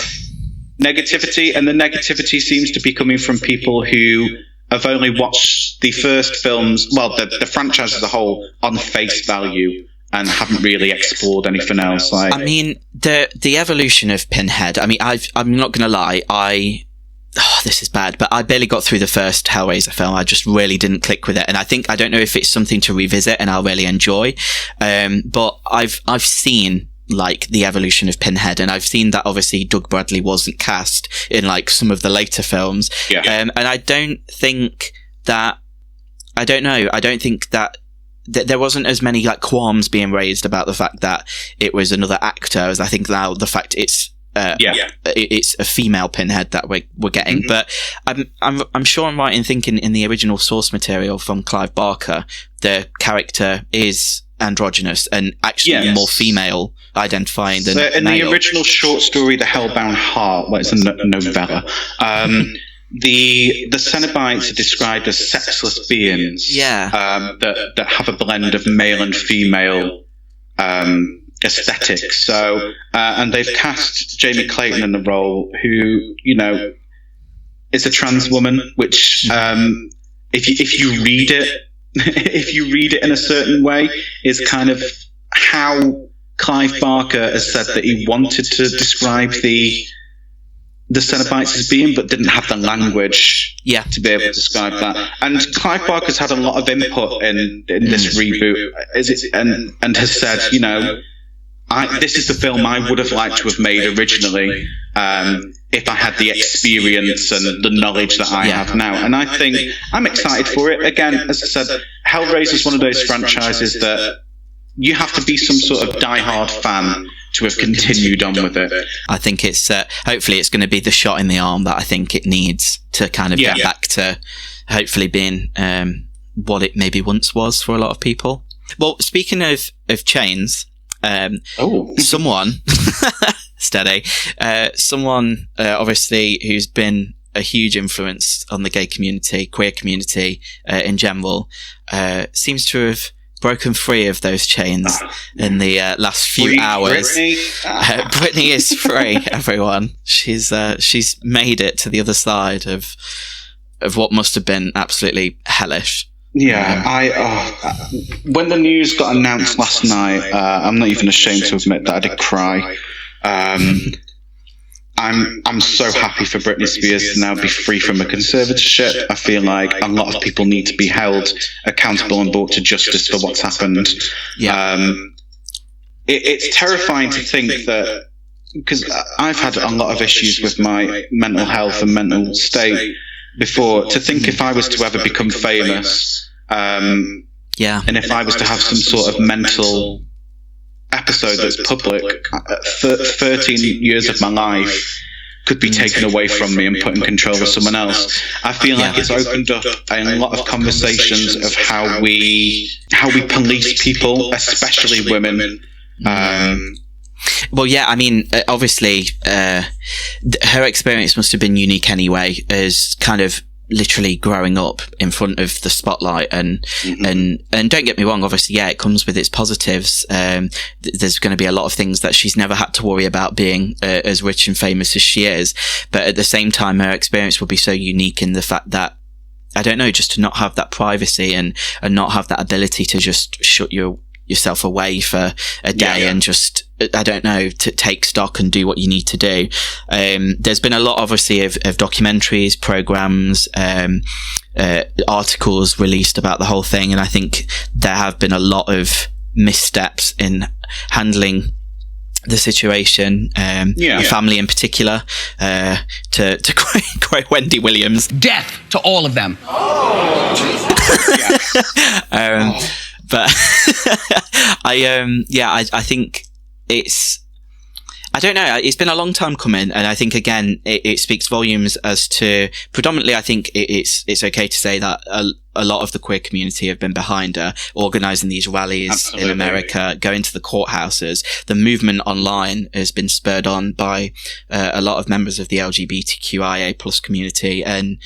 negativity, and the negativity seems to be coming from people who have only watched the first films, well, the franchise as a whole, on face value, and haven't really explored anything else. Like, I mean, the evolution of Pinhead. I mean, I'm not going to lie. This is bad, but I barely got through the first Hellraiser film. I just really didn't click with it, and I don't know if it's something to revisit and I'll really enjoy. But I've seen like the evolution of Pinhead, and I've seen that obviously Doug Bradley wasn't cast in like some of the later films. Yeah. And I don't think that. I don't think that there wasn't as many like qualms being raised about the fact that it was another actor as I think now the fact it's a female Pinhead that we're getting. But I'm sure I'm right in thinking in the original source material from Clive Barker, the character is androgynous and actually more female identifying than in male. the original short story, The Hellbound Heart, it's a novella. The Cenobites are described as sexless beings. That have a blend of male and female aesthetic. So, and they've cast Jamie Clayton in the role, who, is a trans woman, which, if you read it, if you read it in a certain way, is kind of how Clive Barker has said that he wanted to describe the Cenobites as being, but didn't have the language to be able to describe that. And Clive Barker's had a lot of input in this reboot, and has said, this is the film I would have liked to have made originally, if I had the experience and the knowledge that I have now. And I think I'm excited for it. Again, as I said, Hellraiser is one of those franchises that you have to be some sort of diehard fan to have continued on with it. I think it's hopefully it's going to be the shot in the arm that I think it needs to kind of get back to hopefully being what it maybe once was for a lot of people. Well, speaking of chains, someone steady, someone obviously who's been a huge influence on the gay community, queer community in general, seems to have broken free of those chains in the last few hours. Britney is free, everyone. She's made it to the other side of what must have been absolutely hellish. Yeah, when the news got announced last night, I'm not even ashamed to admit that I did cry. I'm so happy for Britney Spears to now be free from a conservatorship. I feel like a lot of people need to be held accountable and brought to justice for what's happened. It's terrifying to think that, because I've had a lot of issues with my mental health and mental state before, to think if I was to ever become famous, and if I was to have some sort of mental episode that's public, 13 years of my life could be taken away from me and put in control of someone else. I feel like it's opened up a lot of conversations of how we police people, especially women. Well, I mean, obviously, her experience must have been unique anyway, as kind of literally growing up in front of the spotlight, and don't get me wrong, obviously, it comes with its positives. There's going to be a lot of things that she's never had to worry about being as rich and famous as she is, but at the same time, her experience will be so unique in the fact that, I don't know, just to not have that privacy and not have that ability to just shut your yourself away for a day and just, I don't know, to take stock and do what you need to do. There's been a lot, obviously, of documentaries, programs, articles released about the whole thing. And I think there have been a lot of missteps in handling the situation, the family in particular, to quote Wendy Williams. Death to all of them. But I think it's, I don't know, it's been a long time coming, and I think again it speaks volumes as to, predominantly I think it's okay to say that a lot of the queer community have been behind her, organising these rallies in America, going to the courthouses. The movement online has been spurred on by a lot of members of the LGBTQIA plus community, and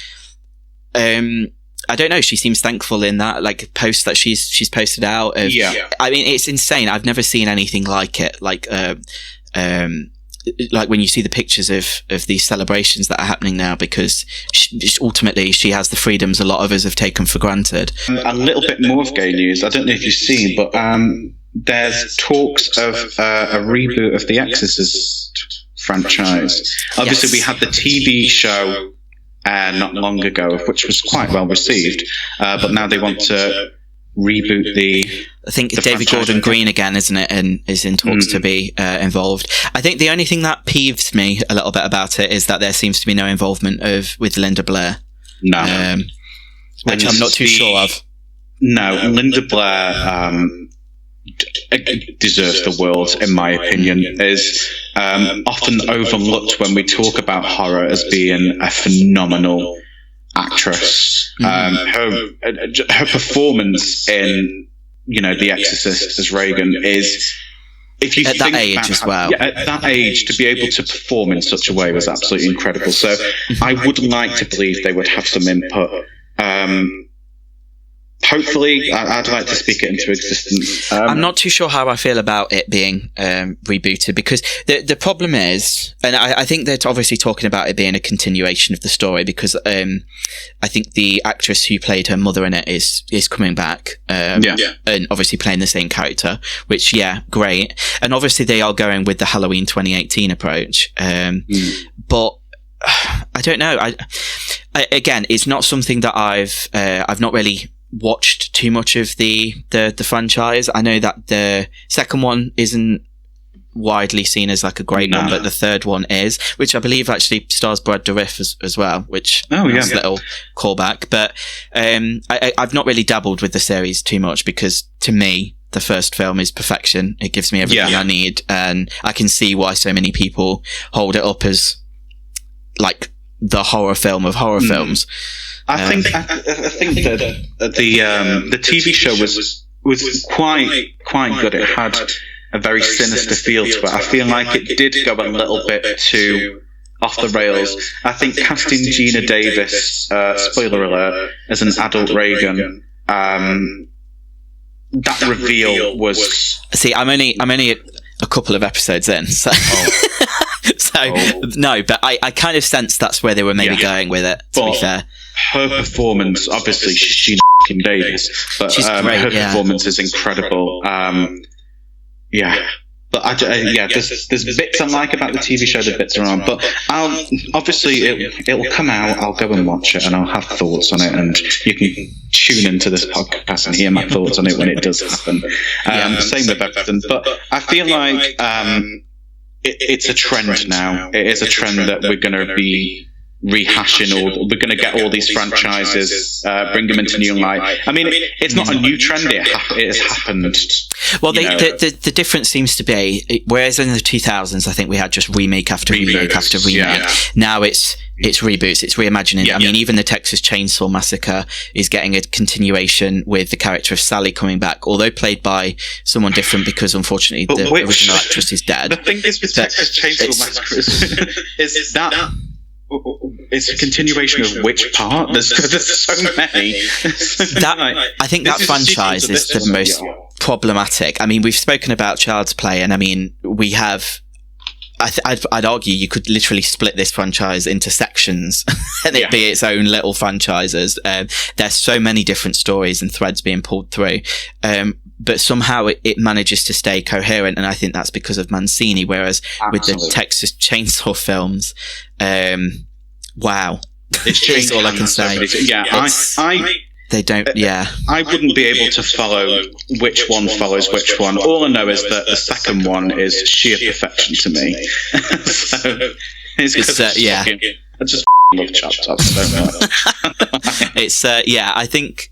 I don't know, she seems thankful in that, like, post that she's posted out of, I mean, it's insane. I've never seen anything like it. Like when you see the pictures of these celebrations that are happening now, because ultimately she has the freedoms a lot of us have taken for granted. A little bit more of gay news. I don't know if you've seen, but there's talks of a reboot of the Exorcist franchise. Obviously, we had the TV show not long ago, which was quite well received, but now they want to reboot I think David Gordon Green again, isn't it, and is in talks to be involved. I think the only thing that peeves me a little bit about it is that there seems to be no involvement with Linda Blair. No, which I'm not too sure of. No, Linda Blair deserves the world, in my opinion. Is often overlooked when we talk about horror as being a phenomenal actress. Her performance in, The Exorcist as Reagan is, if you at think that age about as well. At that age, to be able to perform in such a way was absolutely incredible. So I would like to believe they would have some input. Hopefully, I'd like to speak it into existence. I'm not too sure how I feel about it being rebooted, because the problem is, and I think they're obviously talking about it being a continuation of the story, because I think the actress who played her mother in it is coming back, and obviously playing the same character, which, great. And obviously they are going with the Halloween 2018 approach, but I don't know. I again, it's not something that I've not really watched too much of the franchise. I know that the second one isn't widely seen as like a great one, but the third one is, which I believe actually stars Brad Dourif as well, which is a little callback. But I've not really dabbled with the series too much, because to me the first film is perfection. It gives me everything I need, and I can see why so many people hold it up as like the horror film of horror films. I think that the TV show was quite good. It had a very sinister feel to it. I feel like it did go a little bit too off the rails. I think casting Gina Davis, spoiler alert, as an adult Reagan, that reveal was. See, I'm only a couple of episodes in, so. No, but I kind of sensed that's where they were maybe going with it, to be fair. Her performance, obviously she's Gina Davis, but she's great, her performance is incredible. But there's bits I like about the TV show, the bits are on. But it'll come out. I'll go and watch it, and I'll have thoughts on it, and you can tune into this podcast and hear my thoughts on it when it does happen. Same with everything. But I feel like it's a trend now. It is a trend that we're going to be rehashing we're going to get all these franchises, bring them into new light. I mean, it's not a new trend. It has happened. Well, the difference seems to be, whereas in the 2000s, I think we had just remake after remake after remake. Now it's reboots, it's reimagining. I mean, even the Texas Chainsaw Massacre is getting a continuation with the character of Sally coming back, although played by someone different, because unfortunately the original actress is dead. The thing is with Texas Chainsaw Massacre is that it's a continuation of which part? There's so many. I think that franchise is the most problematic. I mean, we've spoken about Child's Play, and I mean, we have I'd argue you could literally split this franchise into sections and it'd be its own little franchises. There's so many different stories and threads being pulled through. But somehow it manages to stay coherent. And I think that's because of Mancini. Whereas with the Texas Chainsaw films, wow. It's all I can say. They don't, I wouldn't be able to follow which one follows which one. All I know is that the second one is sheer perfection to me. So, I just love Chapter so much. It's, I think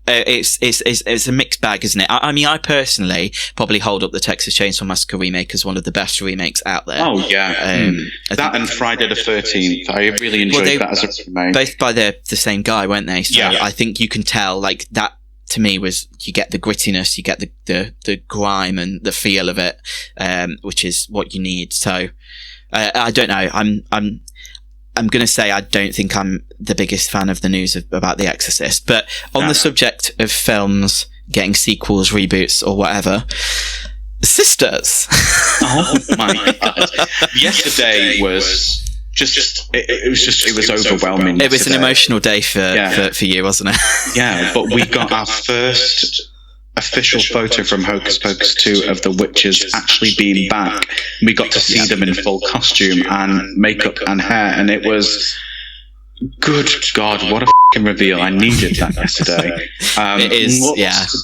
it's a mixed bag, isn't it? I mean, I personally probably hold up the Texas Chainsaw Massacre remake as one of the best remakes out there. Oh, yeah. That and Friday the 13th. I really enjoyed that as a remake. Both by the same guy, weren't they? So I think you can tell, like, that to me was, you get the grittiness, you get the grime and the feel of it, which is what you need. So, I don't know. I'm going to say I don't think I'm the biggest fan of the news about The Exorcist, but on the subject of films getting sequels, reboots, or whatever, Sisters. Oh my God. Yesterday was it was overwhelming. It was an emotional day for you, wasn't it? Yeah, but we got our first official photo from Hocus Pocus 2 of the witches actually being back. We got to see them in full costume and makeup and hair, and it was, good God, what a f***ing reveal. I needed that yesterday. It is,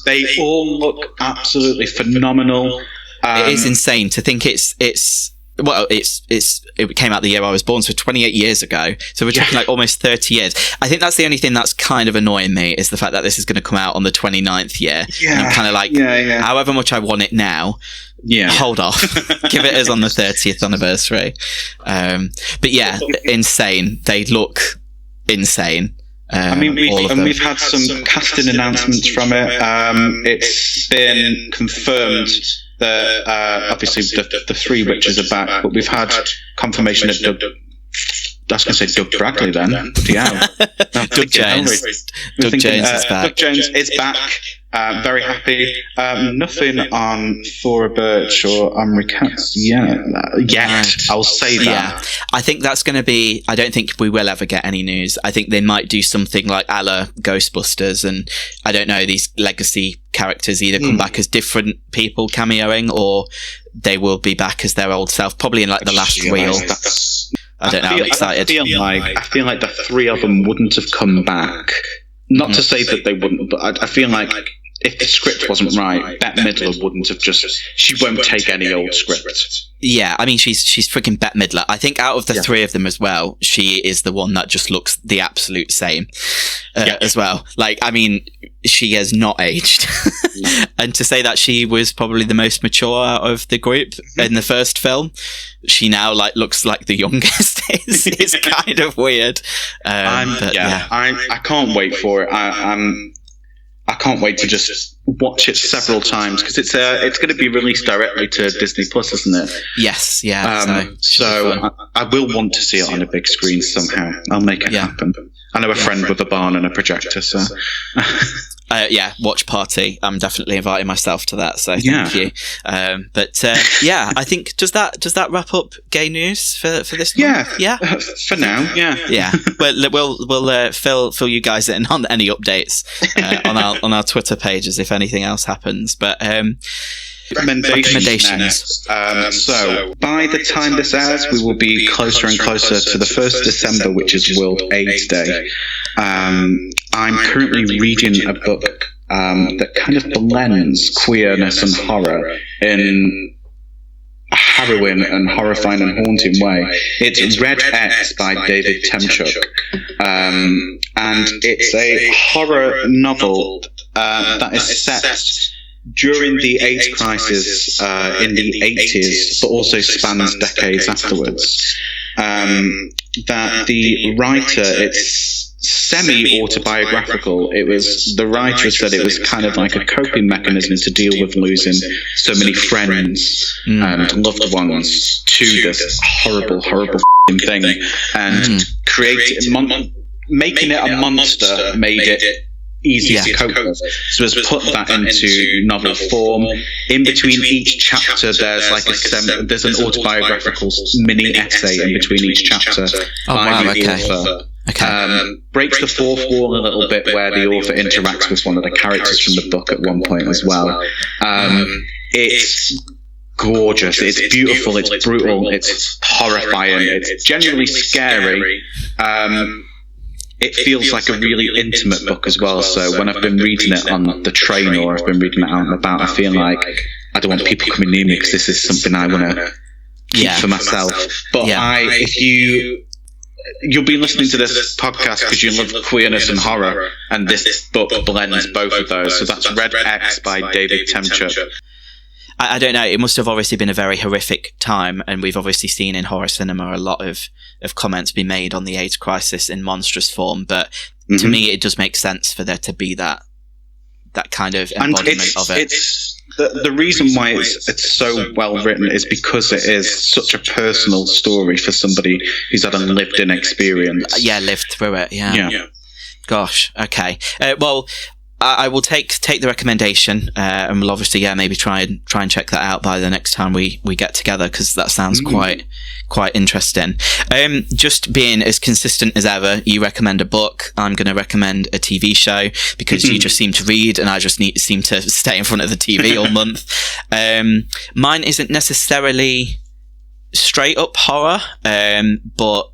They all look absolutely phenomenal. It is insane to think it came out the year I was born, so 28 years ago. So we're talking like almost 30 years. I think that's the only thing that's kind of annoying me, is the fact that this is going to come out on the 29th year. Yeah. And kind of like, however much I want it now, hold off. Give it as on the 30th anniversary. But yeah, insane. They look insane. I mean, we've had some casting announcements from it. It's been confirmed that obviously the three witches are back, but we've had confirmation of Doug. I was going to say Doug Bradley then. Doug Jones. Doug Jones is back. Doug Jones is back. Very happy. Nothing on Thora Birch or Omri Katz yet. I'll say that. Yeah. I think that's going to be, I don't think we will ever get any news. I think they might do something like a la Ghostbusters, and I don't know, these legacy characters either come back as different people cameoing, or they will be back as their old self, probably in like the last reel. I don't know, I'm excited. I feel like the three of them wouldn't have come back. Not to say that they wouldn't, but I feel like if the script wasn't right, Bette Midler wouldn't have she won't take any old script. Yeah, I mean, she's freaking Bette Midler. I think out of the three of them as well, she is the one that just looks the absolute same as well. Like, I mean, she has not aged. And to say that she was probably the most mature out of the group in the first film, she now like looks like the youngest. It's kind of weird. I can't wait for it. I can't wait to just watch it several times, because it's going to be released directly to Disney Plus, isn't it? Yes, yeah. So I will want to see it on a big screen somehow. I'll make it happen. I know a friend with a barn and a projector, so. Watch party. I'm definitely inviting myself to that, so thank you. I think does that wrap up gay news for this month? Yeah. For now, yeah. We'll fill you guys in on any updates on our Twitter pages if anything else happens. But recommendations. So by the time this airs, we will be closer and closer to the 1st December, which is World AIDS Day. I'm currently reading a book that kind of blends queerness and horror in a harrowing and horrifying and haunting way. It's Red X by David Temchuk, and it's a horror novel that is set during the AIDS crisis in the 80s, but also spans decades afterwards. That the writer, it's semi-autobiographical. The writer said it was kind of like a coping mechanism to deal with losing so many friends and loved ones to this horrible thing, and making it a monster made it easier to cope with. So has put that into novel form. In between each chapter, there's like there's an autobiographical mini essay in between each chapter by the author. Breaks the fourth wall a little bit, where the author interacts with one of the characters from the book at one point as well. It's gorgeous, it's beautiful, it's brutal, it's horrifying, it's genuinely scary. It feels like a really intimate book as well, so when I've been reading it on the train or I've been reading it out and about, I feel like I don't want people coming near me because this is something I want to keep for myself. But if you'll be listening to this podcast because you love queerness and horror, and this book blends both of those. So that's Red X by David Temchuk. I don't know, it must have obviously been a very horrific time, and we've obviously seen in horror cinema a lot of comments be made on the AIDS crisis in monstrous form, but to me it does make sense for there to be that kind of embodiment of it. The reason why it's so well written is because it is such a personal story for somebody who's had a lived-in experience. Lived through it, yeah. Gosh, okay. Well, I will take the recommendation, and we'll obviously maybe try and check that out by the next time we get together, because that sounds quite interesting. Just being as consistent as ever, you recommend a book, I'm going to recommend a TV show, because you just seem to read and I just seem to stay in front of the TV all month. Mine isn't necessarily straight up horror, but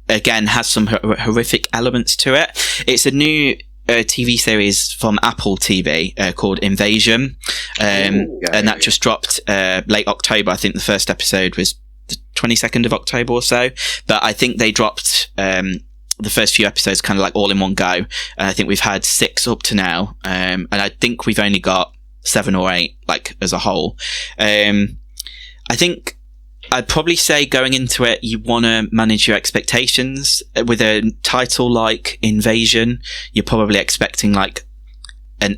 again has some horrific elements to it. It's a new TV series from Apple TV called Invasion, and that just dropped late October. I think the first episode was the 22nd of October or so, but I think they dropped the first few episodes kind of like all in one go, and I think we've had 6 up to now, and I think we've only got 7 or 8 like as a whole. I think I'd probably say going into it, you want to manage your expectations. With a title like Invasion, you're probably expecting like an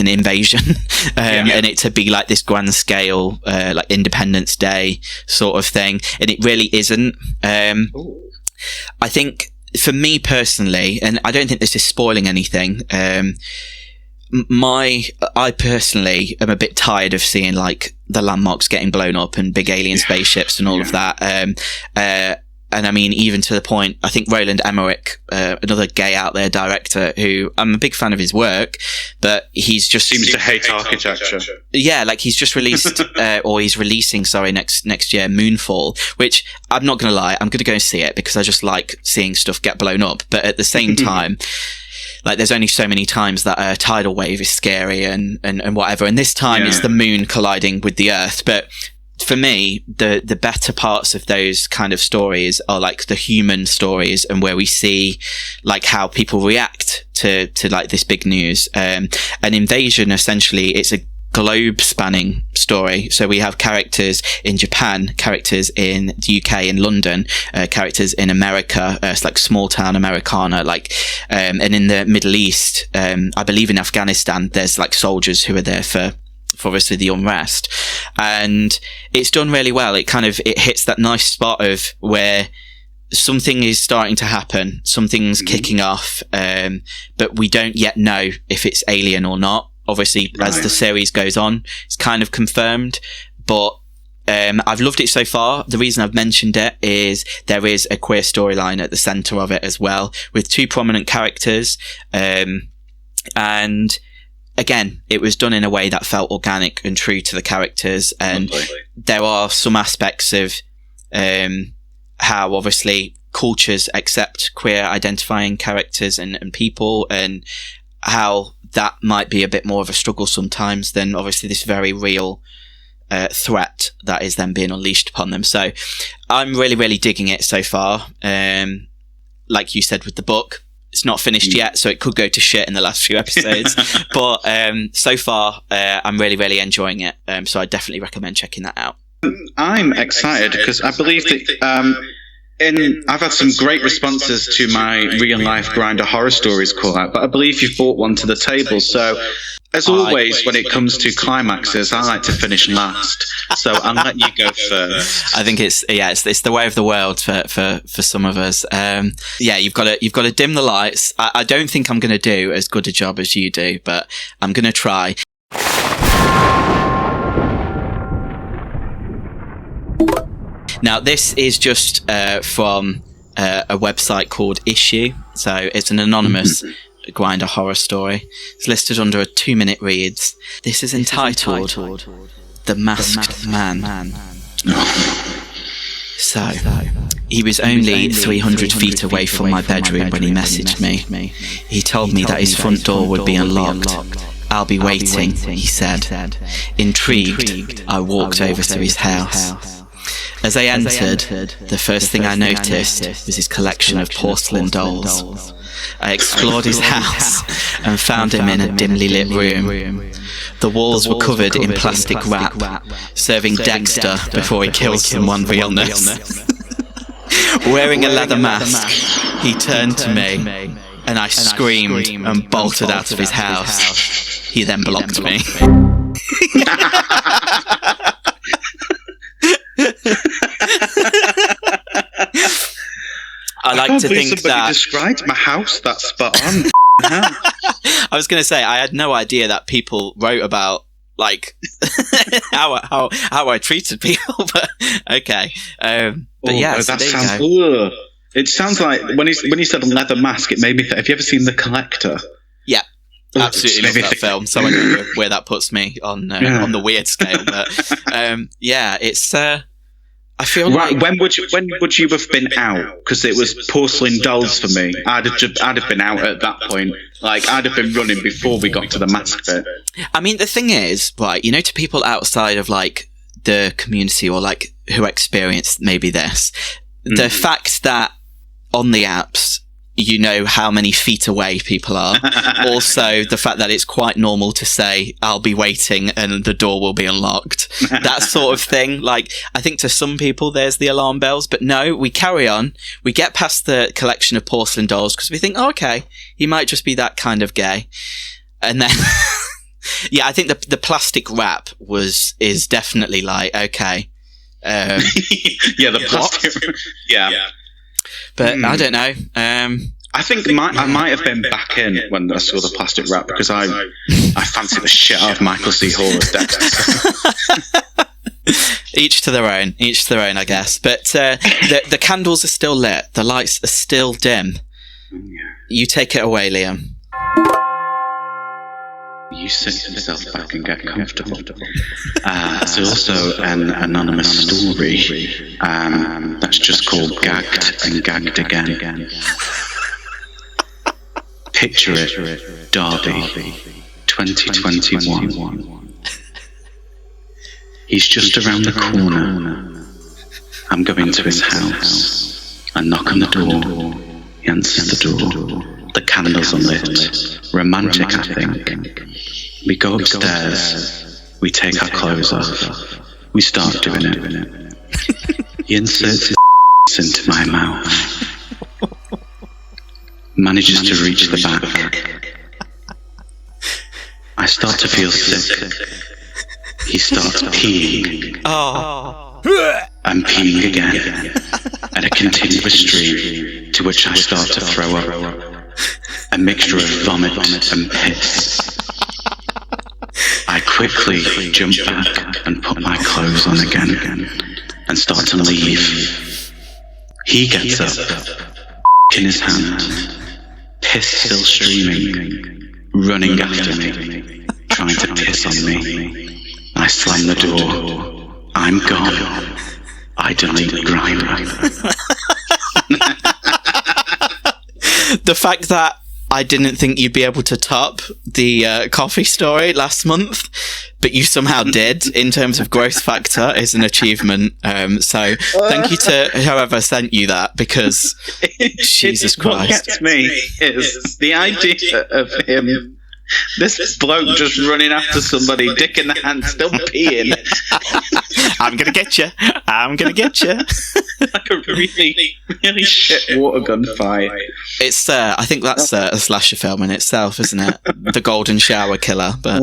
invasion, and it to be like this grand scale, like Independence Day sort of thing. And it really isn't. I think for me personally, and I don't think this is spoiling anything, I personally am a bit tired of seeing like the landmarks getting blown up and big alien spaceships and all of that. And I mean, even to the point, I think Roland Emmerich, another gay out there director who I'm a big fan of his work, but he's just seems to hate architecture. Yeah, like he's just released, or he's releasing, next year, Moonfall, which I'm not going to lie, I'm going to go and see it because I just like seeing stuff get blown up. But at the same time, like there's only so many times that a tidal wave is scary and whatever. And this time it's the moon colliding with the earth. But for me, the better parts of those kind of stories are like the human stories, and where we see like how people react to like this big news. An Invasion, essentially, it's a globe spanning story. So we have characters in Japan, characters in the UK, in London, characters in America. It's like small town Americana, like, and in the Middle East, I believe in Afghanistan, there's like soldiers who are there for obviously the unrest, and it's done really well. It hits that nice spot of where something is starting to happen, something's kicking off, but we don't yet know if it's alien or not. Obviously, as the series goes on, it's kind of confirmed, but I've loved it so far. The reason I've mentioned it is there is a queer storyline at the centre of it as well, with 2 prominent characters, and again, it was done in a way that felt organic and true to the characters, and there are some aspects of how obviously cultures accept queer identifying characters and people, and how that might be a bit more of a struggle sometimes than obviously this very real threat that is then being unleashed upon them. So I'm really, really digging it so far. Like you said with the book, it's not finished yet, so it could go to shit in the last few episodes. But so far, I'm really, really enjoying it. So I definitely recommend checking that out. I'm excited because I believe that I've had some great responses to my real life Grindr horror stories call out, but I believe you've brought one to the table. So As always, when it comes to climaxes, I like to finish last. So I'll let you go first. I think it's the way of the world for some of us. You've got to dim the lights. I don't think I'm going to do as good a job as you do, but I'm going to try. Now, this is just from a website called Issue. So it's an anonymous Grinder horror story. It's listed under a 2-minute reads. This is entitled The Masked Man. So, he was only 300 feet away from my bedroom when he messaged me. He told me that his front door would be unlocked. I'll be waiting, he said. Intrigued, I walked over to his house. As I entered, the first thing I noticed was his collection of porcelain dolls. I explored his house and found him in a dimly lit room. The walls were covered in plastic wrap, serving Dexter before he killed someone realness. Wearing a leather mask, he turned to me, and I screamed and bolted out of his house. He then blocked me. I like to think that described my house that spot on. I was going to say I had no idea that people wrote about like how I treated people, but okay. But yeah, so it sounds like when you said leather mask, it made me think. Have you ever seen The Collector? Yeah. Absolutely love that film, so I don't know where that puts me on the weird scale. But it's. I feel like when would you have been out? Because it was porcelain dolls for me. I'd have been out at that point. Like I'd have been running before we got to the mask bit. I mean, the thing is, right? You know, to people outside of like the community or like who experienced maybe this, the fact that on the apps, you know how many feet away people are. Also, the fact that it's quite normal to say, I'll be waiting and the door will be unlocked. That sort of thing. Like, I think to some people there's the alarm bells, but no, we carry on. We get past the collection of porcelain dolls because we think, oh, okay, he might just be that kind of gay. And then, I think the plastic wrap is definitely like, okay. The plastic. Yeah. But I don't know. I think I might have been back in when I saw the plastic wrap because I fancy the shit out of Michael C. Hall as Dexter. Each to their own, I guess. But the candles are still lit. The lights are still dim. You take it away, Liam. You sit yourself back and get comfortable. There's also an anonymous story that's just called Gagged and Gagged Again. Picture it, Derby, 2021. He's just around the corner. I'm going to his house. I knock on the door. He answers the door. The candles are lit. Romantic, I think. We go upstairs. We take our clothes off. We start doing it. He inserts his into my mouth. Manages to reach the back. I start to feel sick. He starts peeing. I'm peeing again. At a continuous stream to which I start to throw up. A mixture of vomit and piss. I quickly jump back and put my clothes on again and start to leave. He gets up, in his hand, piss still streaming, running after me, trying to piss on me. I slam the door. I'm gone. I delete Grindr. The fact that I didn't think you'd be able to top the coffee story last month, but you somehow did in terms of growth factor is an achievement. So thank you to whoever sent you that, because Jesus Christ. What gets me is the idea of him, this bloke just running after somebody, dick in the hand, still peeing. I'm gonna get you. I'm gonna get you. Like a really shit water gun fight. It's I think that's a slasher film in itself, isn't it? The Golden Shower Killer. But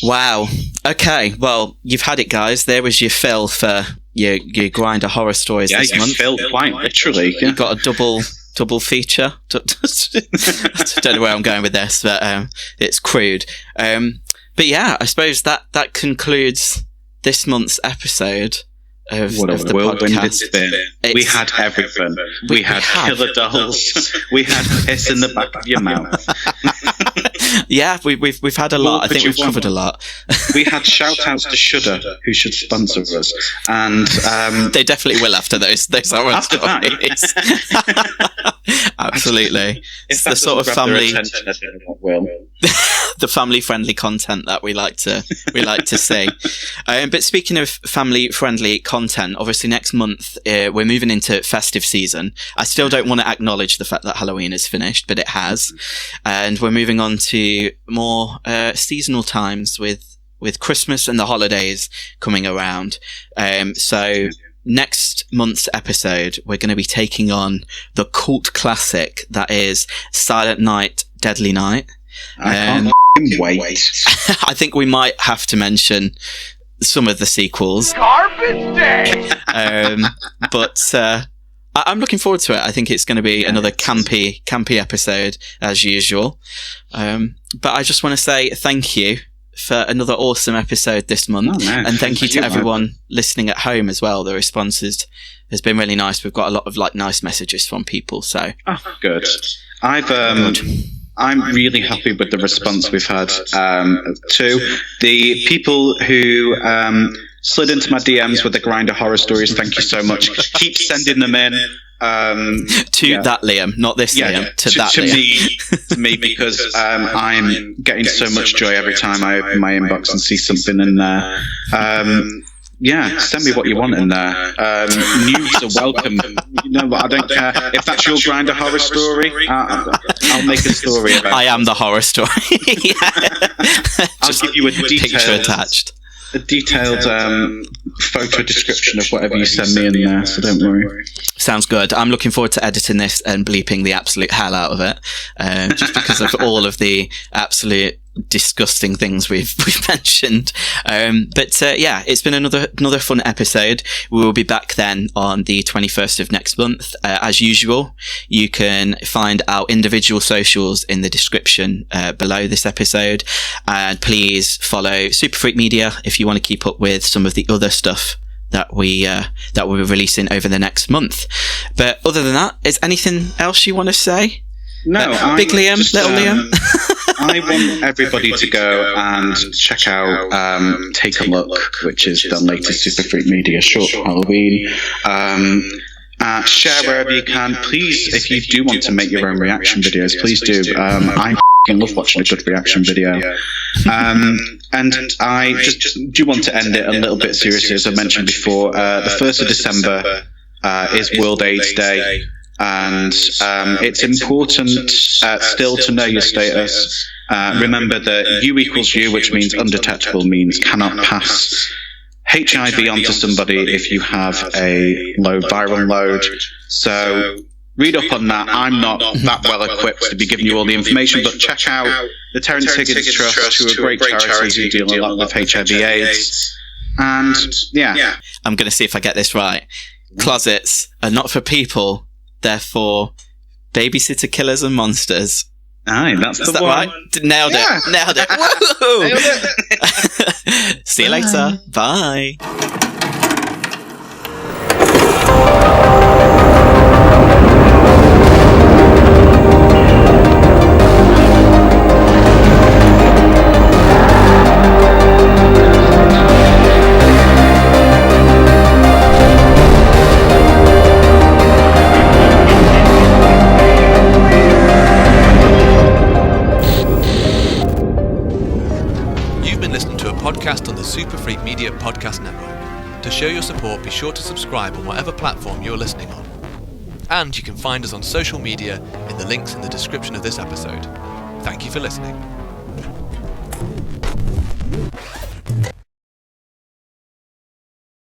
wow. Okay, well, you've had it, guys. There was your fill for your Grinder horror stories this month. Yeah, you filled quite literally. Yeah. You got a double feature. I don't know where I'm going with this, but it's crude. But yeah, I suppose that concludes this month's episode of the podcast. We had everything. We had killer dolls. We had piss in the back of your mouth. Yeah, we've had a lot. I think we've covered a lot. We had shout outs to Shudder, who should sponsor us, and they definitely will after those horror stories. Absolutely, it's the sort of family, the family friendly content that we like to see. But speaking of family friendly content, obviously next month we're moving into festive season. I still don't want to acknowledge the fact that Halloween is finished, but it has, and we're moving on to more seasonal times with Christmas and the holidays coming around. So next month's episode, we're going to be taking on the cult classic that is Silent Night, Deadly Night. I can't wait. I think we might have to mention some of the sequels. Garbage day! But I'm looking forward to it. I think it's going to be another campy episode as usual. But I just want to say thank you for another awesome episode this month. And thank you to everyone listening at home as well. The response has been really nice. We've got a lot of nice messages from people. So good. I'm really happy with the response we've had too. The people who slid into my DMs with the Grinder horror stories, thank you so much. Keep sending them in. That Liam, not this Liam. To me, because I'm getting so much joy every time I open my inbox and see something in there. Send me what you want in there. News are welcome. I don't care if that's your Grinder horror story. I'll make a story about it. I am the horror story. I'll give you a picture attached. A detailed photo description of whatever you send me in there, so don't worry. Sounds good. I'm looking forward to editing this and bleeping the absolute hell out of it, just because of all of the absolute disgusting things we've mentioned. But it's been another fun episode. We will be back then on the 21st of next month. As usual, you can find our individual socials in the description below this episode, and please follow Super Freak Media if you want to keep up with some of the other stuff that we'll be releasing over the next month. But other than that, is anything else you want to say? No, Big Liam, little Liam. I want everybody to go and check out Take a Look, which is the latest Super Freak Media short for Halloween. Share wherever you can. Please, if you do want to make your own reaction videos, please do. I love watching a good reaction video. And I just do want to end it a little bit seriously, as I mentioned before. The 1st of December is World AIDS Day. And it's important still to know your status. Remember that U equals U, which means undetectable, means cannot pass HIV onto somebody if you have a low viral load. So read up on that. I'm not that well equipped to be giving you all the information, but check out the Terence Higgins Trust, who are a great charity who deal a lot with HIV/AIDS. And I'm going to see if I get this right. Closets are not for people. Therefore, babysitter killers and monsters. Aye, that's the one. Right? Nailed it. Woo! Nailed it. See you later. Bye. Podcast on the Super Freak Media Podcast Network. To show your support, be sure to subscribe on whatever platform you're listening on. And you can find us on social media in the links in the description of this episode. Thank you for listening.